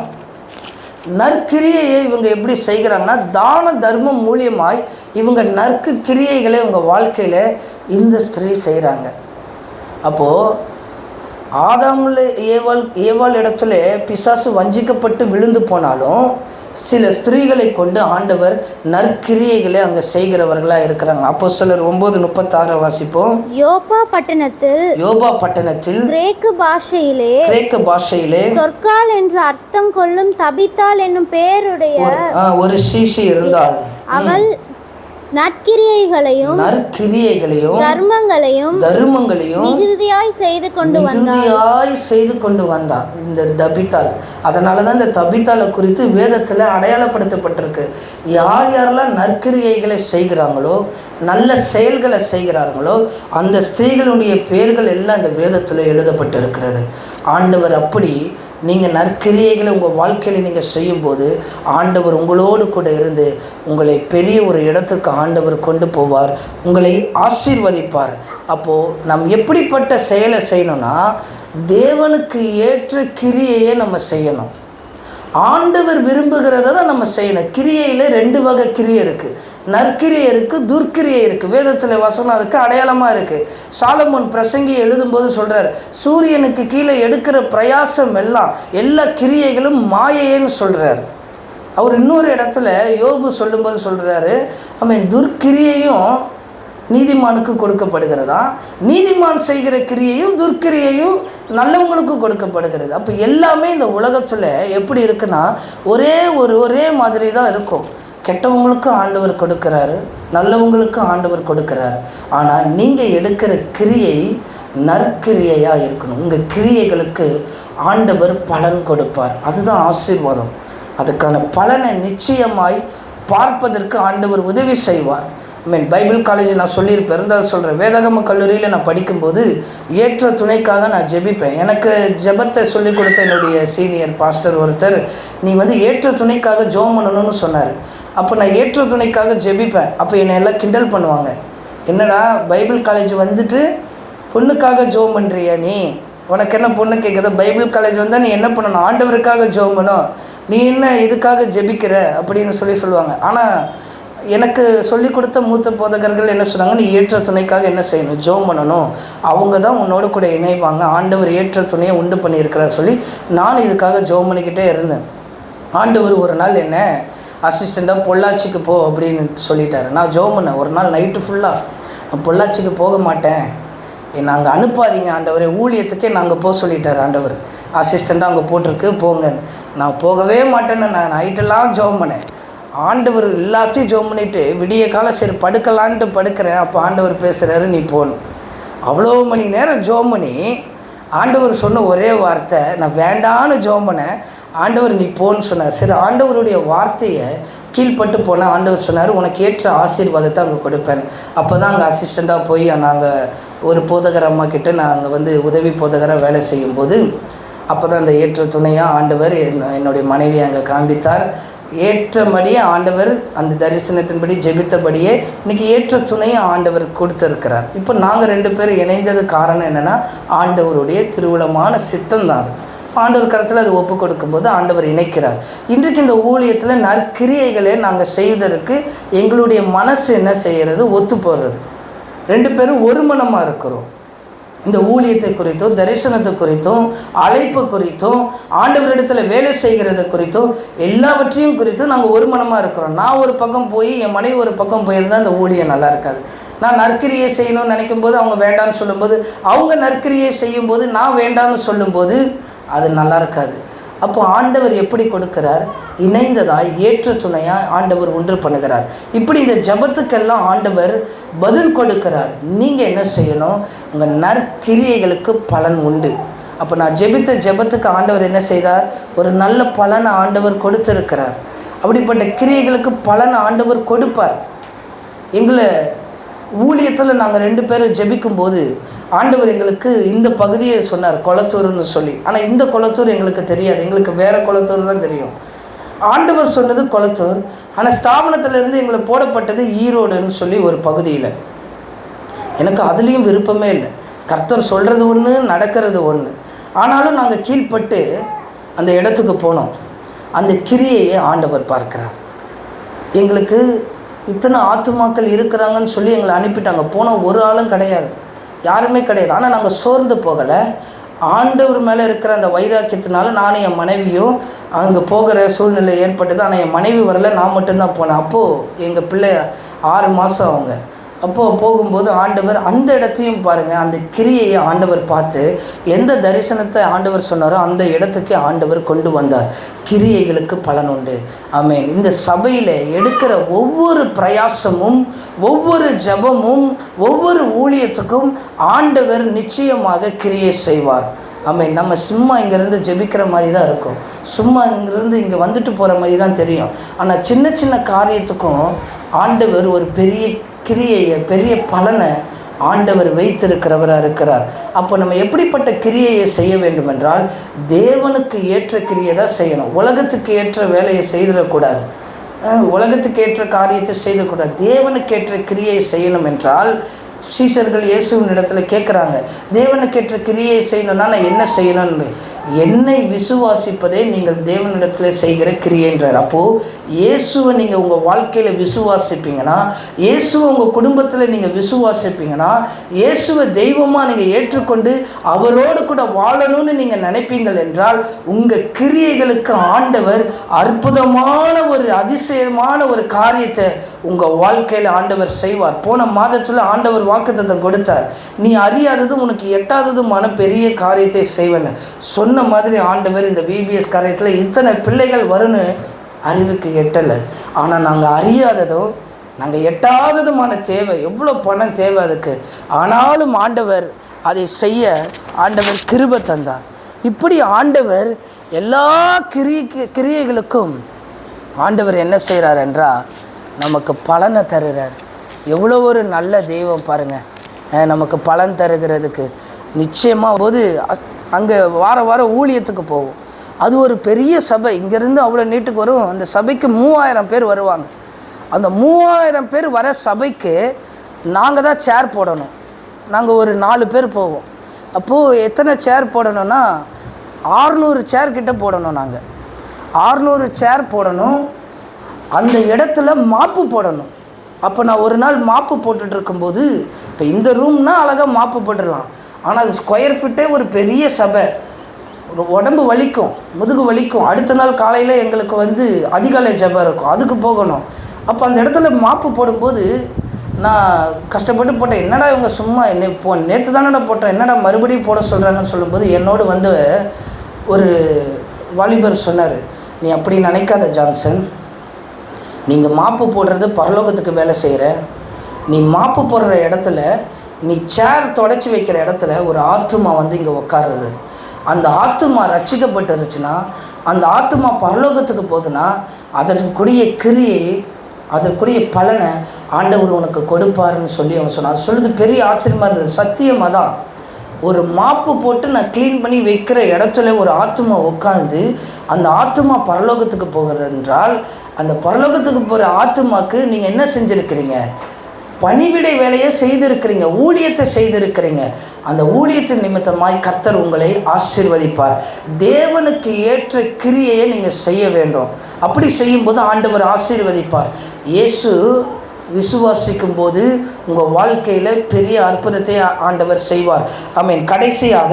நற்கிரியையை இவங்க எப்படி செய்கிறாங்கன்னா, தான தர்மம் மூலியமாய் இவங்க நற்கு கிரியைகளை இவங்க வாழ்க்கையில் இந்த ஸ்திரீ செய்கிறாங்க. அப்போது ஆதாமில் ஏவாள் இடத்துல பிசாசு வஞ்சிக்கப்பட்டு விழுந்து போனாலும் சில ஸ்திரீகளை கொண்டு ஆண்டவர் நற்கிரியைகளை அங்கே செய்கிறவர்களாக இருக்கிறாங்க. அப்போஸ்தலர் 9:36 வாசிப்போம். யோப்பா பட்டணத்தில் கிரேக்கு பாஷையிலே தொற்கால் என்று அர்த்தம் கொள்ளும் தபித்தாள் என்னும் பெயருடைய ஒரு சீஷி இருந்தாள். அவள் நற்கிரியைகளையும் தர்மங்களையும் மிகுதியாய் செய்து கொண்டு வந்தார் இந்த தபித்தாள். அதனால தான் இந்த தபித்தாளை குறித்து வேதத்தில் அடையாளப்படுத்தப்பட்டிருக்கு. யார் யாரெல்லாம் நற்கிரியைகளை செய்கிறாங்களோ, நல்ல செயல்களை செய்கிறார்களோ, அந்த ஸ்திரீகளுடைய பெயர்கள் எல்லாம் இந்த வேதத்தில் எழுதப்பட்டிருக்கிறது. ஆண்டவர் அப்படி நீங்கள் நற்கிரியைகளை உங்கள் வாழ்க்கையில் நீங்கள் செய்யும்போது ஆண்டவர் உங்களோடு கூட இருந்து உங்களை பெரிய ஒரு இடத்துக்கு ஆண்டவர் கொண்டு போவார், உங்களை ஆசீர்வதிப்பார். அப்போது நாம் எப்படிப்பட்ட செயலை செய்யணும்னா, தேவனுக்கு ஏற்ற கிரியையை நம்ம செய்யணும். ஆண்டவர் விரும்புகிறத தான் நம்ம செய்யணும். கிரியையில் 2 வகை கிரியை இருக்குது. நற்கிரியை இருக்குது, துர்க்கிரியை இருக்குது. வேதத்தில் வசனம் அதுக்கு அடையாளமாக இருக்குது. சாலமோன் பிரசங்கி எழுதும்போது சொல்கிறார், சூரியனுக்கு கீழே எடுக்கிற பிரயாசம் எல்லா கிரியைகளும் மாயைன்னு சொல்கிறார். அவர் இன்னொரு இடத்துல யோபு சொல்லும்போது சொல்கிறாரு, துர்க்கிரியையும் நீதிமானுக்கு கொடுக்கப்படுகிறதா, நீதிமான் செய்கிற கிரியையும் துர்க்கிரியையும் நல்லவங்களுக்கு கொடுக்கப்படுகிறது. அப்போ எல்லாமே இந்த உலகத்தில் எப்படி இருக்குன்னா, ஒரே மாதிரி தான் இருக்கும். கெட்டவங்களுக்கு ஆண்டவர் கொடுக்கிறாரு, நல்லவங்களுக்கு ஆண்டவர் கொடுக்கிறாரு. ஆனால் நீங்கள் எடுக்கிற கிரியை நற்கிரியையாக இருக்கணும். உங்கள் கிரியைகளுக்கு ஆண்டவர் பலன் கொடுப்பார். அதுதான் ஆசீர்வாதம். அதுக்கான பலனை நிச்சயமாய் பார்ப்பதற்கு ஆண்டவர் உதவி செய்வார். பைபிள் காலேஜ் நான் சொல்லியிருப்பேன், இருந்தாலும் சொல்கிறேன். வேதாகம கல்லூரியில் நான் படிக்கும்போது ஏற்ற துணைக்காக நான் ஜெபிப்பேன். எனக்கு ஜெபத்தை சொல்லிக் கொடுத்த என்னுடைய சீனியர் பாஸ்டர் ஒருத்தர், நீ ஏற்ற துணைக்காக ஜெபம் பண்ணணும்னு சொன்னார். அப்போ நான் ஏற்ற துணைக்காக ஜெபிப்பேன். அப்போ என்னை எல்லாம் கிண்டல் பண்ணுவாங்க, என்னடா பைபிள் காலேஜ் வந்துட்டு பொண்ணுக்காக ஜெபம் பண்ணுறியா, நீ உனக்கு என்ன பொண்ணு கேட்குது, பைபிள் காலேஜ் வந்தால் நீ என்ன பண்ணணும், ஆண்டவருக்காக ஜெபம் பண்ணணும், நீ என்ன இதுக்காக ஜெபிக்கிற அப்படின்னு சொல்லுவாங்க. ஆனால் எனக்கு சொல்லிக் கொடுத்த மூத்த போதகர்கள் என்ன சொன்னாங்க, நீ ஏற்ற துணைக்காக என்ன செய்யணும், ஜெபம் பண்ணணும், அவங்க தான் உன்னோட கூட இணைவாங்க, ஆண்டவர் ஏற்ற துணையை உண்டு பண்ணியிருக்கிறார் சொல்லி நான் இதுக்காக ஜெபம் பண்ணிக்கிட்டே இருந்தேன். ஆண்டவர் ஒரு நாள் என்ன அசிஸ்டண்ட்டாக பொள்ளாச்சிக்கு போ அப்படின்னு சொல்லிட்டாரு. நான் ஜெபம் பண்ணேன் ஒரு நாள் நைட்டு ஃபுல்லாக, நான் பொள்ளாச்சிக்கு போக மாட்டேன், நாங்கள் அனுப்பாதீங்க ஆண்டவரே, ஊழியத்துக்கே நாங்கள் போக சொல்லிட்டார் ஆண்டவர், அசிஸ்டண்ட்டாக அங்கே போட்டிருக்கு போங்க. நான் போகவே மாட்டேன்னு நான் நைட்டெல்லாம் ஜெபம் பண்ணேன். ஆண்டவர் எல்லாத்தையும் ஜெபம் பண்ணிவிட்டு விடிய காலம் சரி படுக்கலான்ட்டு படுக்கிறேன். அப்போ ஆண்டவர் பேசுகிறாரு, நீ போகணும். அவ்வளோ மணி நேரம் ஜெபம் பண்ணி ஆண்டவர் சொன்ன ஒரே வார்த்தை, நான் வேண்டான்னு ஜெபம் பண்ணேன். ஆண்டவர் நீ போன்னு சொன்னார். சரி, ஆண்டவருடைய வார்த்தையை கீழ்பட்டு போனால் ஆண்டவர் சொன்னார், உனக்கு ஏற்ற ஆசீர்வாதத்தை அங்கே கொடுப்பேன். அப்போ தான் அங்கே அசிஸ்டண்ட்டாக போய் நாங்கள் ஒரு போதகர் அம்மா கிட்டே நாங்கள் உதவி போதகராக வேலை செய்யும்போது அப்போ தான் அந்த ஏற்ற துணையாக ஆண்டவர் என்னுடைய மனைவியை அங்கே காண்பித்தார். ஏற்றபடியே ஆண்டவர் அந்த தரிசனத்தின்படி ஜெபித்தபடியே இன்றைக்கி ஏற்ற துணையை ஆண்டவர் கொடுத்துருக்கிறார். இப்போ நாங்கள் 2 பேரும் இணைந்தது காரணம் என்னென்னா, ஆண்டவருடைய திருவுளமான சித்தம் தான் அது. ஆண்டவர் கருத்தில் அது ஒப்பு கொடுக்கும்போது ஆண்டவர் இணைக்கிறார். இன்றைக்கு இந்த ஊழியத்தில் நற்கிரியைகளை நாங்கள் செய்வதற்கு எங்களுடைய மனசு என்ன செய்கிறது, ஒத்து போகிறது. 2 பேரும் ஒரு மனமாக இருக்கிறோம். இந்த ஊழியத்தை குறித்தும் தரிசனத்தை குறித்தும் அழைப்பு குறித்தும் ஆண்டவரிடத்தில் வேலை செய்கிறது குறித்தும் எல்லாவற்றையும் குறித்தும் நாங்கள் ஒரு மனமாக இருக்கிறோம். நான் ஒரு பக்கம் போய் என் மனைவி ஒரு பக்கம் போயிருந்தால் அந்த ஊழியம் நல்லா இருக்காது. நான் நற்கிரியை செய்யணும்னு நினைக்கும் போது அவங்க வேண்டான்னு சொல்லும்போது, அவங்க நற்கிரியை செய்யும்போது நான் வேண்டான்னு சொல்லும்போது அது நல்லா இருக்காது. அப்போ ஆண்டவர் எப்படி கொடுக்கிறார், இணைந்ததாய் ஏற்ற துணையாக ஆண்டவர் ஒன்று பண்ணுகிறார். இப்படி இந்த ஜபத்துக்கெல்லாம் ஆண்டவர் பதில் கொடுக்கிறார். நீங்கள் என்ன செய்யணும், உங்கள் நற்கிரியைகளுக்கு பலன் உண்டு. அப்போ நான் ஜெபித்த ஜெபத்துக்கு ஆண்டவர் என்ன செய்தார், ஒரு நல்ல பலனை ஆண்டவர் கொடுத்திருக்கிறார். அப்படிப்பட்ட கிரியைகளுக்கு பலன் ஆண்டவர் கொடுப்பார். எங்களை ஊழியத்தில் நாங்கள் 2 பேரும் ஜெபிக்கும்போது ஆண்டவர் எங்களுக்கு இந்த பகுதியை சொன்னார், கொளத்தூர்னு சொல்லி. ஆனால் இந்த கொளத்தூர் எங்களுக்கு தெரியாது, எங்களுக்கு வேறு கொளத்தூர் தான் தெரியும். ஆண்டவர் சொன்னது கொளத்தூர், ஆனால் ஸ்தாபனத்திலிருந்து எங்களை போடப்பட்டது ஈரோடுன்னு சொல்லி ஒரு பகுதியில். எனக்கு அதுலேயும் விருப்பமே இல்லை. கர்த்தர் சொல்கிறது ஒன்று, நடக்கிறது ஒன்று. ஆனாலும் நாங்கள் கீழ்பட்டு அந்த இடத்துக்கு போனோம். அந்த கிரியையை ஆண்டவர் பார்க்கிறார். எங்களுக்கு இத்தனை ஆத்துமாக்கள் இருக்கிறாங்கன்னு சொல்லி எங்களை அனுப்பிட்டாங்க. போனால் ஒரு ஆளும் கிடையாது, யாருமே கிடையாது. ஆனால் நாங்கள் சோர்ந்து போகலை. ஆண்டவர் மேலே இருக்கிற அந்த வைராக்கியத்தினால நானும் என் மனைவியும் அங்கே போகிற சூழ்நிலை ஏற்பட்டது. ஆனால் என் மனைவி வரல, நான் மட்டும்தான் போனேன். அப்போது எங்கள் பிள்ளை 6 மாதம் அவங்க. அப்போது போகும்போது ஆண்டவர் அந்த இடத்தையும் பாருங்கள், அந்த கிரியையை ஆண்டவர் பார்த்து எந்த தரிசனத்தை ஆண்டவர் சொன்னாரோ அந்த இடத்துக்கு ஆண்டவர் கொண்டு வந்தார். கிரியைகளுக்கு பலன் உண்டு. ஆமென். இந்த சபையில் எடுக்கிற ஒவ்வொரு பிரயாசமும், ஒவ்வொரு ஜபமும், ஒவ்வொரு ஊழியத்துக்கும் ஆண்டவர் நிச்சயமாக கிரியை செய்வார். ஆமென். நம்ம சும்மா இங்கேருந்து ஜெபிக்கிற மாதிரி தான் இருக்கும், சும்மா இங்கேருந்து இங்கே வந்துட்டு போகிற மாதிரி தான் தெரியும். ஆனால் சின்ன சின்ன காரியத்துக்கும் ஆண்டவர் ஒரு பெரிய கிரியையை, பெரிய பலனை ஆண்டவர் வைத்திருக்கிறவராக இருக்கிறார். அப்போ நம்ம எப்படிப்பட்ட கிரியையை செய்ய வேண்டும் என்றால், தேவனுக்கு ஏற்ற கிரியை தான் செய்யணும். உலகத்துக்கு ஏற்ற வேலையை செய்திடக்கூடாது, உலகத்துக்கு ஏற்ற காரியத்தை செய்தக்கூடாது. தேவனுக்கு ஏற்ற கிரியை செய்யணும் என்றால், சீஷர்கள் இயேசுவின் இடத்துல கேட்குறாங்க, தேவனுக்கேற்ற கிரியை செய்யணும்னா நான் என்ன செய்யணும்னு. என்னை விசுவாசிப்பதே நீங்கள் தேவனிடத்தில் செய்கிற கிரியைன்றார். அப்போது இயேசுவை நீங்கள் உங்கள் வாழ்க்கையில் விசுவாசிப்பீங்கன்னா, இயேசுவை உங்கள் குடும்பத்தில் நீங்கள் விசுவாசிப்பீங்கன்னா, இயேசுவை தெய்வமாக நீங்கள் ஏற்றுக்கொண்டு அவரோடு கூட வாழணும்னு நீங்கள் நினைப்பீங்கள் என்றால், உங்கள் கிரியைகளுக்கு ஆண்டவர் அற்புதமான ஒரு அதிசயமான ஒரு காரியத்தை உங்கள் வாழ்க்கையில் ஆண்டவர் செய்வார். போன மாதத்தில் ஆண்டவர் வாக்குத்தத்தம் கொடுத்தார், நீ அறியாததும் உனக்கு எட்டாததுமான பெரிய காரியத்தை செய்வேன்னு சொன்ன மாதிரி ஆண்டவர் இந்த VBS காரியத்தில் இத்தனை பிள்ளைகள் வரும்னு அறிவுக்கு எட்டலை. ஆனால் நாங்கள் அறியாததும் நாங்கள் எட்டாததுமான தேவை, எவ்வளோ பணம் தேவை அதுக்கு. ஆனாலும் ஆண்டவர் அதை செய்ய ஆண்டவர் கிருபை தந்தார். இப்படி ஆண்டவர் எல்லா கிரியைகளுக்கும் ஆண்டவர் என்ன செய்கிறார் என்றால், நமக்கு பலனை தருகிறார். எவ்வளோ ஒரு நல்ல தெய்வம் பாருங்கள். நமக்கு பலன் தருகிறதுக்கு நிச்சயமாக போது அங்கே வார ஊழியத்துக்கு போவோம். அது ஒரு பெரிய சபை, இங்கேருந்து அவ்வளோ நீட்டுக்கு வரும். அந்த சபைக்கு 3000 பேர் வருவாங்க. அந்த 3000 பேர் வர சபைக்கு நாங்கள் தான் சேர் போடணும். நாங்கள் ஒரு 4 பேர் போவோம். அப்போது எத்தனை சேர் போடணும்னா 600 சேர் கிட்ட போடணும். நாங்கள் 600 சேர் போடணும். அந்த இடத்துல மாப்பு போடணும். அப்போ நான் ஒரு நாள் மாப்பு போட்டுட்டு இருக்கும்போது, இப்போ இந்த ரூம்னால் அழகாக மாப்பு போட்டுடலாம், ஆனால் அது ஸ்கொயர் ஃபீட்டே ஒரு பெரிய சபை, ஒரு உடம்பு வலிக்கும், முதுகு வலிக்கும். அடுத்த நாள் காலையில் எங்களுக்கு அதிகாலை ஜபம் இருக்கும், அதுக்கு போகணும். அப்போ அந்த இடத்துல மாப்பு போடும்போது நான் கஷ்டப்பட்டு போட்டேன். என்னடா இவங்க சும்மா நேற்று தானடா போட்டேன், என்னடா மறுபடியும் போட சொல்கிறாங்கன்னு சொல்லும்போது என்னோடு ஒரு வாலிபர் சொன்னார், நீ அப்படி நினைக்காத ஜான்சன், நீங்கள் மாப்பு போடுறது பரலோகத்துக்கு வேலை செய்கிற, நீ மாப்பு போடுற இடத்துல, நீ சேர் தொடச்சி வைக்கிற இடத்துல ஒரு ஆத்துமா இங்கே உட்காருது. அந்த ஆத்துமா ரட்சிக்கப்பட்டுருச்சுன்னா, அந்த ஆத்துமா பரலோகத்துக்கு போகுதுன்னா, அதற்குரிய கிரியை, அதற்குரிய பலனை ஆண்டவர் உனக்கு கொடுப்பாருன்னு சொல்லி அவன் சொன்னான். சொல்லுது பெரிய ஆச்சரியமாக இருந்தது. சத்தியமாக தான். ஒரு மாப்பு போட்டு நான் க்ளீன் பண்ணி வைக்கிற இடத்துல ஒரு ஆத்துமா உட்காந்து அந்த ஆத்துமா பரலோகத்துக்கு போகிறது என்றால், அந்த பரலோகத்துக்கு போகிற ஆத்துமாக்கு நீங்கள் என்ன செஞ்சுருக்கிறீங்க? பணிவிடை வேலையை செய்திருக்கிறீங்க, ஊழியத்தை செய்திருக்கிறீங்க. அந்த ஊழியத்தின் நிமித்தமாய் கர்த்தர் உங்களை ஆசீர்வதிப்பார். தேவனுக்கு ஏற்ற கிரியையை நீங்கள் செய்ய வேண்டும். அப்படி செய்யும்போது ஆண்டவர் ஆசீர்வதிப்பார். இயேசு விசுவாசிக்கும் போது உங்கள் வாழ்க்கையில் பெரிய அற்புதத்தை ஆண்டவர் செய்வார். ஆமீன். கடைசியாக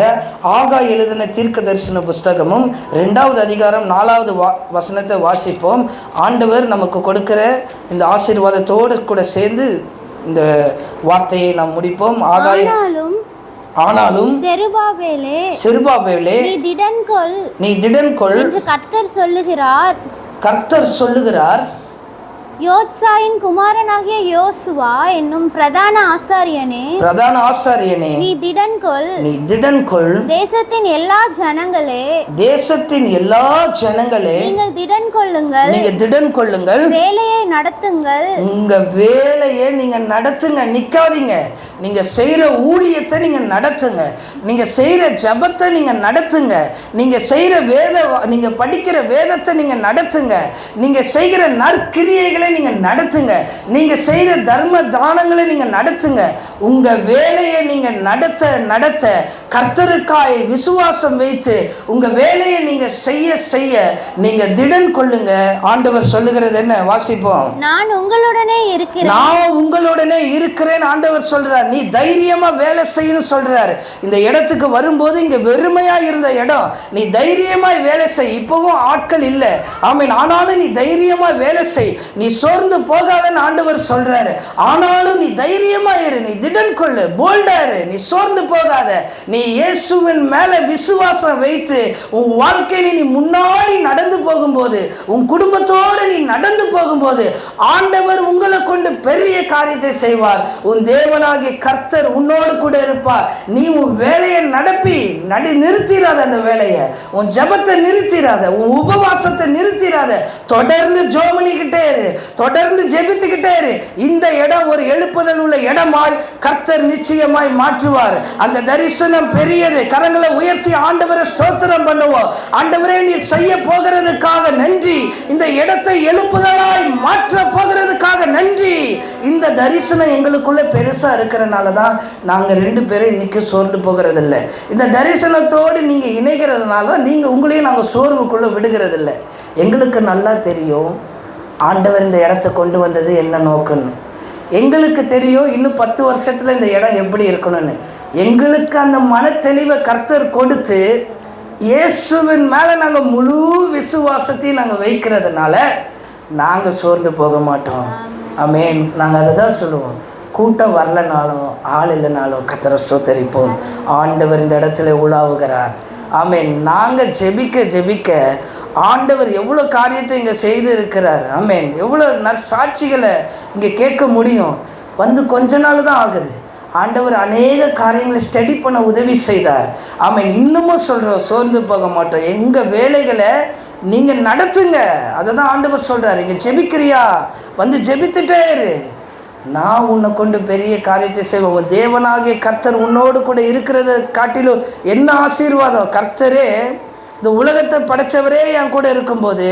ஆகாய் எழுதின தீர்க்க தரிசன புஸ்தகமும் 2வது அதிகாரம் 4வது வசனத்தை வாசிப்போம். ஆண்டவர் நமக்கு கொடுக்கிற இந்த ஆசீர்வாதத்தோடு கூட சேர்ந்து இந்த வார்த்தையை நாம் முடிப்போம். ஆனாலும் செருபாபேலே நீ திடன் கொள் என்று கர்த்தர் சொல்லுகிறார். யோத்சாயின் குமாரனாகிய யோசுவா என்னும் பிரதான ஆசாரியனே, நீ திடன் கொள். தேசத்தின் எல்லா ஜனங்களே, நீங்கள் திடன் கொள்ளுங்கள். வேலையை நடத்துங்கள். உங்க வேலையை நீங்க நடத்துங்க, நிக்காதீங்க. நீங்க செய்யற ஊழியத்தை நீங்க நடத்துங்க, நீங்க செய்யற ஜபத்தை நீங்க நடத்துங்க, நீங்க செய்யற நீங்க படிக்கிற வேதத்தை நீங்க நடத்துங்க, நீங்க செய்கிற நற்கிரியைகளை நீங்க நடத்துங்க, நீங்க செய்கிற தர்ம தானங்களை நீங்க நடத்துங்க. உங்க வேலையை நீங்க நடத்த கர்த்தருக்காய் விசுவாசம் வைத்து உங்க வேலையை நீங்க செய்ய நீங்க திடன் கொள்ளுங்க. ஆண்டவர் சொல்லுகிறது என்ன? வாசிப்போம். நான் உங்களுடனே இருக்கிறேன் ஆண்டவர் சொல்றார். நீ தைரியமா வேலை செய்யணும் சொல்றாரு. இந்த இடத்துக்கு வரும்போது இங்க வெறுமையா இருந்த இடம், நீ தைரியமாய் வேலை செய். இப்பவும் ஆட்கள் இல்லை, ஆமென். ஆனாலும் நீ தைரியமா வேலை செய், நீ சோர்ந்து போகாதன்னு ஆண்டவர் சொல்றாரு. ஆனாலும் நீ தைரியமா இரு, நீ திடன் கொள்ளு, போல்டா இரு, நீ சோர்ந்து போகாத. நீ இயேசுவின் மேல விசுவாசம் வைத்து உன் வாழ்க்கையில நீ முன்னாடி நடந்து போகும்போது, உன் குடும்பத்தோடு நீ நடந்து போகும்போது ஆண்டவர் உங்களை கொண்டு பெரிய காரியத்தை செய்வார். உன் தேவனாகிய கர்த்தர் உன்னோடு கூட இருப்பார். நீ உன் வேலையை நிறுத்திராத, அந்த வேலையை, உன் ஜபத்தை நிறுத்திராத, உன் உபவாசத்தை நிறுத்திராத. தொடர்ந்து ஜோமனிக்கிட்டே இரு, தொடர்ந்து ஜெபித்துக்கிட்டே இரு. இந்த இடம் ஒரு எழுப்புதல் உள்ள இடமாய் கர்த்தர் நிச்சயமாய் மாற்றுவார். அந்த தரிசனம் பெரியது. கரங்களை உயர்த்தி ஆண்டவரை ஸ்தோத்திரம் பண்ணுவோம். ஆண்டவரே, நீ செய்ய போகிறதுக்காக நன்றி. இந்த இடத்தை எழுப்புதலாய் மாற்ற போகிறதுக்காக நன்றி. இந்த தரிசனம் எங்களுக்குள்ள பெருசா இருக்கிறனால தான் நாங்க 2 பேரும் இன்னைக்கு சோர்ந்து போகிறதில்லை. இந்த தரிசனத்தோடு நீங்க இணைகிறதுனால தான் உங்களையும் நாங்கள் சோர்வுக்குள்ள விடுகிறதில்லை. எங்களுக்கு நல்லா தெரியும் ஆண்டவர் இந்த இடத்தை கொண்டு வந்தது என்ன நோக்கம்னு. எங்களுக்கு தெரியும் இன்னும் 10 வருஷத்துல இந்த இடம் எப்படி இருக்கணும்னு. எங்களுக்கு அந்த மன தெளிவை கர்த்தர் கொடுத்து இயேசுவின் மேலே நாங்கள் முழு விசுவாசத்தையும் நாங்கள் வைக்கிறதுனால நாங்கள் சோர்ந்து போக மாட்டோம். ஆமென். நாங்கள் அதை தான் சொல்லுவோம். கூட்டம் வரலனாலும் ஆள் இல்லைனாலும் கர்த்தரை ஸ்தோத்தரிப்போம். ஆண்டவர் இந்த இடத்துல உலாவுகிறார். ஆமென். நாங்கள் ஜெபிக்க ஆண்டவர் எவ்வளோ காரியத்தை இங்கே செய்து இருக்கிறார். ஆமென். எவ்வளோ நற்சாட்சிகளை இங்கே கேட்க முடியும். வந்து கொஞ்ச நாள் தான் ஆகுது. ஆண்டவர் அநேக காரியங்களை ஸ்டடி பண்ண உதவி செய்தார். ஆமென். இன்னமும் சொல்கிறோம், சோர்ந்து போக மாட்டோம். எங்கள் வேலைகளை நீங்கள் நடத்துங்க. அதை தான் ஆண்டவர் சொல்கிறார். இங்கே ஜெபிக்கிறியா, வந்து ஜெபித்துட்டே இரு, நான் உன்னை கொண்டு பெரிய காரியத்தை செய்வேன். உன் தேவனாகிய கர்த்தர் உன்னோடு கூட இருக்கிறத காட்டிலும் என்ன ஆசீர்வாதம். கர்த்தரே, இந்த உலகத்தை படைத்தவரே என் கூட இருக்கும்போது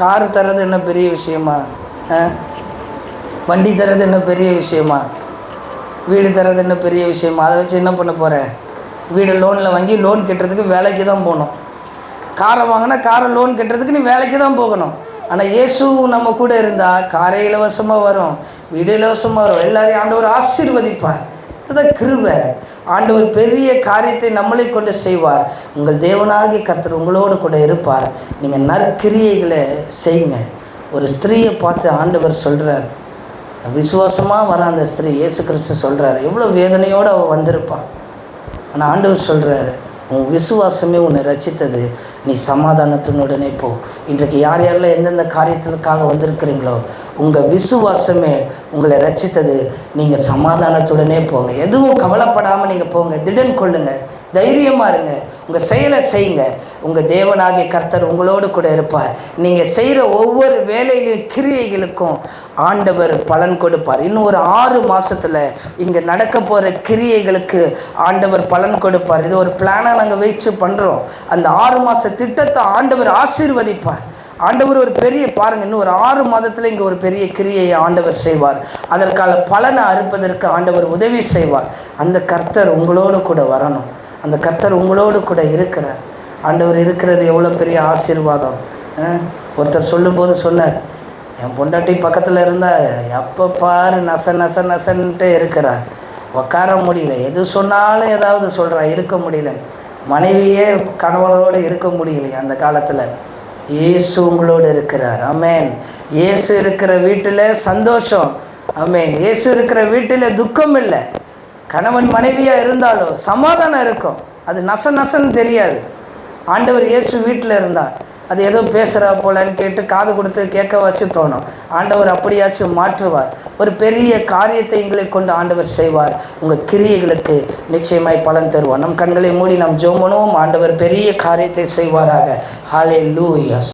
கார் தர்றது என்ன பெரிய விஷயமா? வண்டி தர்றது என்ன பெரிய விஷயமா? வீடு தர்றது என்ன பெரிய விஷயமா? அதை வச்சு என்ன பண்ண போகிற? வீடு லோனில் வாங்கி லோன் கட்டுறதுக்கு வேலைக்கு தான் போகணும். காரை வாங்கினா காரை லோன் கட்டுறதுக்கு நீ வேலைக்கு தான் போகணும். ஆனால் இயேசு நம்ம கூட இருந்தால் காரை இலவசமாக வரும், வீடு இலவசமாக வரும். எல்லாரையும் ஆண்டவர் ஆசீர்வதிப்பார். அதுதான் கிருபை. ஆண்டவர் பெரிய காரியத்தை நம்மளை கொண்டு செய்வார். உங்கள் தேவனாகிய கர்த்தர் உங்களோடு கூட இருப்பார். நீங்கள் நற்கிரியைகளை செய்யுங்க. ஒரு ஸ்திரீயை பார்த்து ஆண்டவர் சொல்கிறார், விசுவாசமாக வர அந்த ஸ்திரீ இயேசு கிறிஸ்து சொல்கிறார், எவ்வளோ வேதனையோடு அவள் வந்திருப்பான். ஆனால் ஆண்டவர் சொல்கிறாரு, உன் விசுவாசமே உன்னை ரட்சித்தது, நீ சமாதானத்தினுடனே போ. இன்றைக்கு யார் யாரெல்லாம் எந்தெந்த காரியத்திற்காக வந்திருக்கிறீங்களோ உங்கள் விசுவாசமே உங்களை ரட்சித்தது. நீங்கள் சமாதானத்துடனே போங்க. எதுவும் கவலைப்படாமல் நீங்கள் போங்க. திடன் கொள்ளுங்க, தைரியமாக இருங்க, உங்கள் செயலை செய்யுங்க. உங்கள் தேவனாகிய கர்த்தர் உங்களோடு கூட இருப்பார். நீங்கள் செய்கிற ஒவ்வொரு வேலையிலும் கிரியைகளுக்கும் ஆண்டவர் பலன் கொடுப்பார். இன்னும் ஒரு 6 மாதத்தில் இங்கே நடக்க போகிற கிரியைகளுக்கு ஆண்டவர் பலன் கொடுப்பார். இது ஒரு பிளானாக நாங்கள் வச்சு பண்ணுறோம். அந்த 6 மாத திட்டத்தை ஆண்டவர் ஆசீர்வதிப்பார். ஆண்டவர் ஒரு பெரிய பாருங்கள், இன்னும் ஒரு 6 மாதத்தில் இங்கே ஒரு பெரிய கிரியையை ஆண்டவர் செய்வார். அதற்கான பலனை அறுப்பதற்கு ஆண்டவர் உதவி செய்வார். அந்த கர்த்தர் உங்களோடு கூட வரணும். அந்த கர்த்தர் உங்களோடு கூட இருக்கிறார். ஆண்டவர் இருக்கிறது எவ்வளோ பெரிய ஆசீர்வாதம். ஒருத்தர் சொல்லும்போது சொன்னார், என் பொண்டாட்டி பக்கத்தில் இருந்தால் எப்போ பாரு நசன்ட்டு இருக்கிறார், உட்கார முடியல, எது சொன்னாலும் ஏதாவது சொல்கிறா, இருக்க முடியல, மனைவியே கணவனோடு இருக்க முடியலையே. அந்த காலத்தில் இயேசு உங்களோடு இருக்கிறார். ஆமென். இயேசு இருக்கிற வீட்டில் சந்தோஷம். ஆமென். இயேசு இருக்கிற வீட்டில் துக்கம் இல்லை. கணவன் மனைவியாக இருந்தாலும் சமாதானம் இருக்கும். அது நசன்னு தெரியாது. ஆண்டவர் இயேசு வீட்டில் இருந்தார். அது ஏதோ பேசுகிறா போலன்னு கேட்டு காது கொடுத்து கேட்க வச்சு தோணும். ஆண்டவர் அப்படியாச்சும் மாற்றுவார். ஒரு பெரிய காரியத்தை எங்களை கொண்டு ஆண்டவர் செய்வார். உங்கள் கிரியைகளுக்கு நிச்சயமாய் பலன் தருவார். நம் கண்களை மூடி நாம் ஜெபம் பண்ணுவோம். ஆண்டவர் பெரிய காரியத்தை செய்வாராக. ஹல்லேலூயா.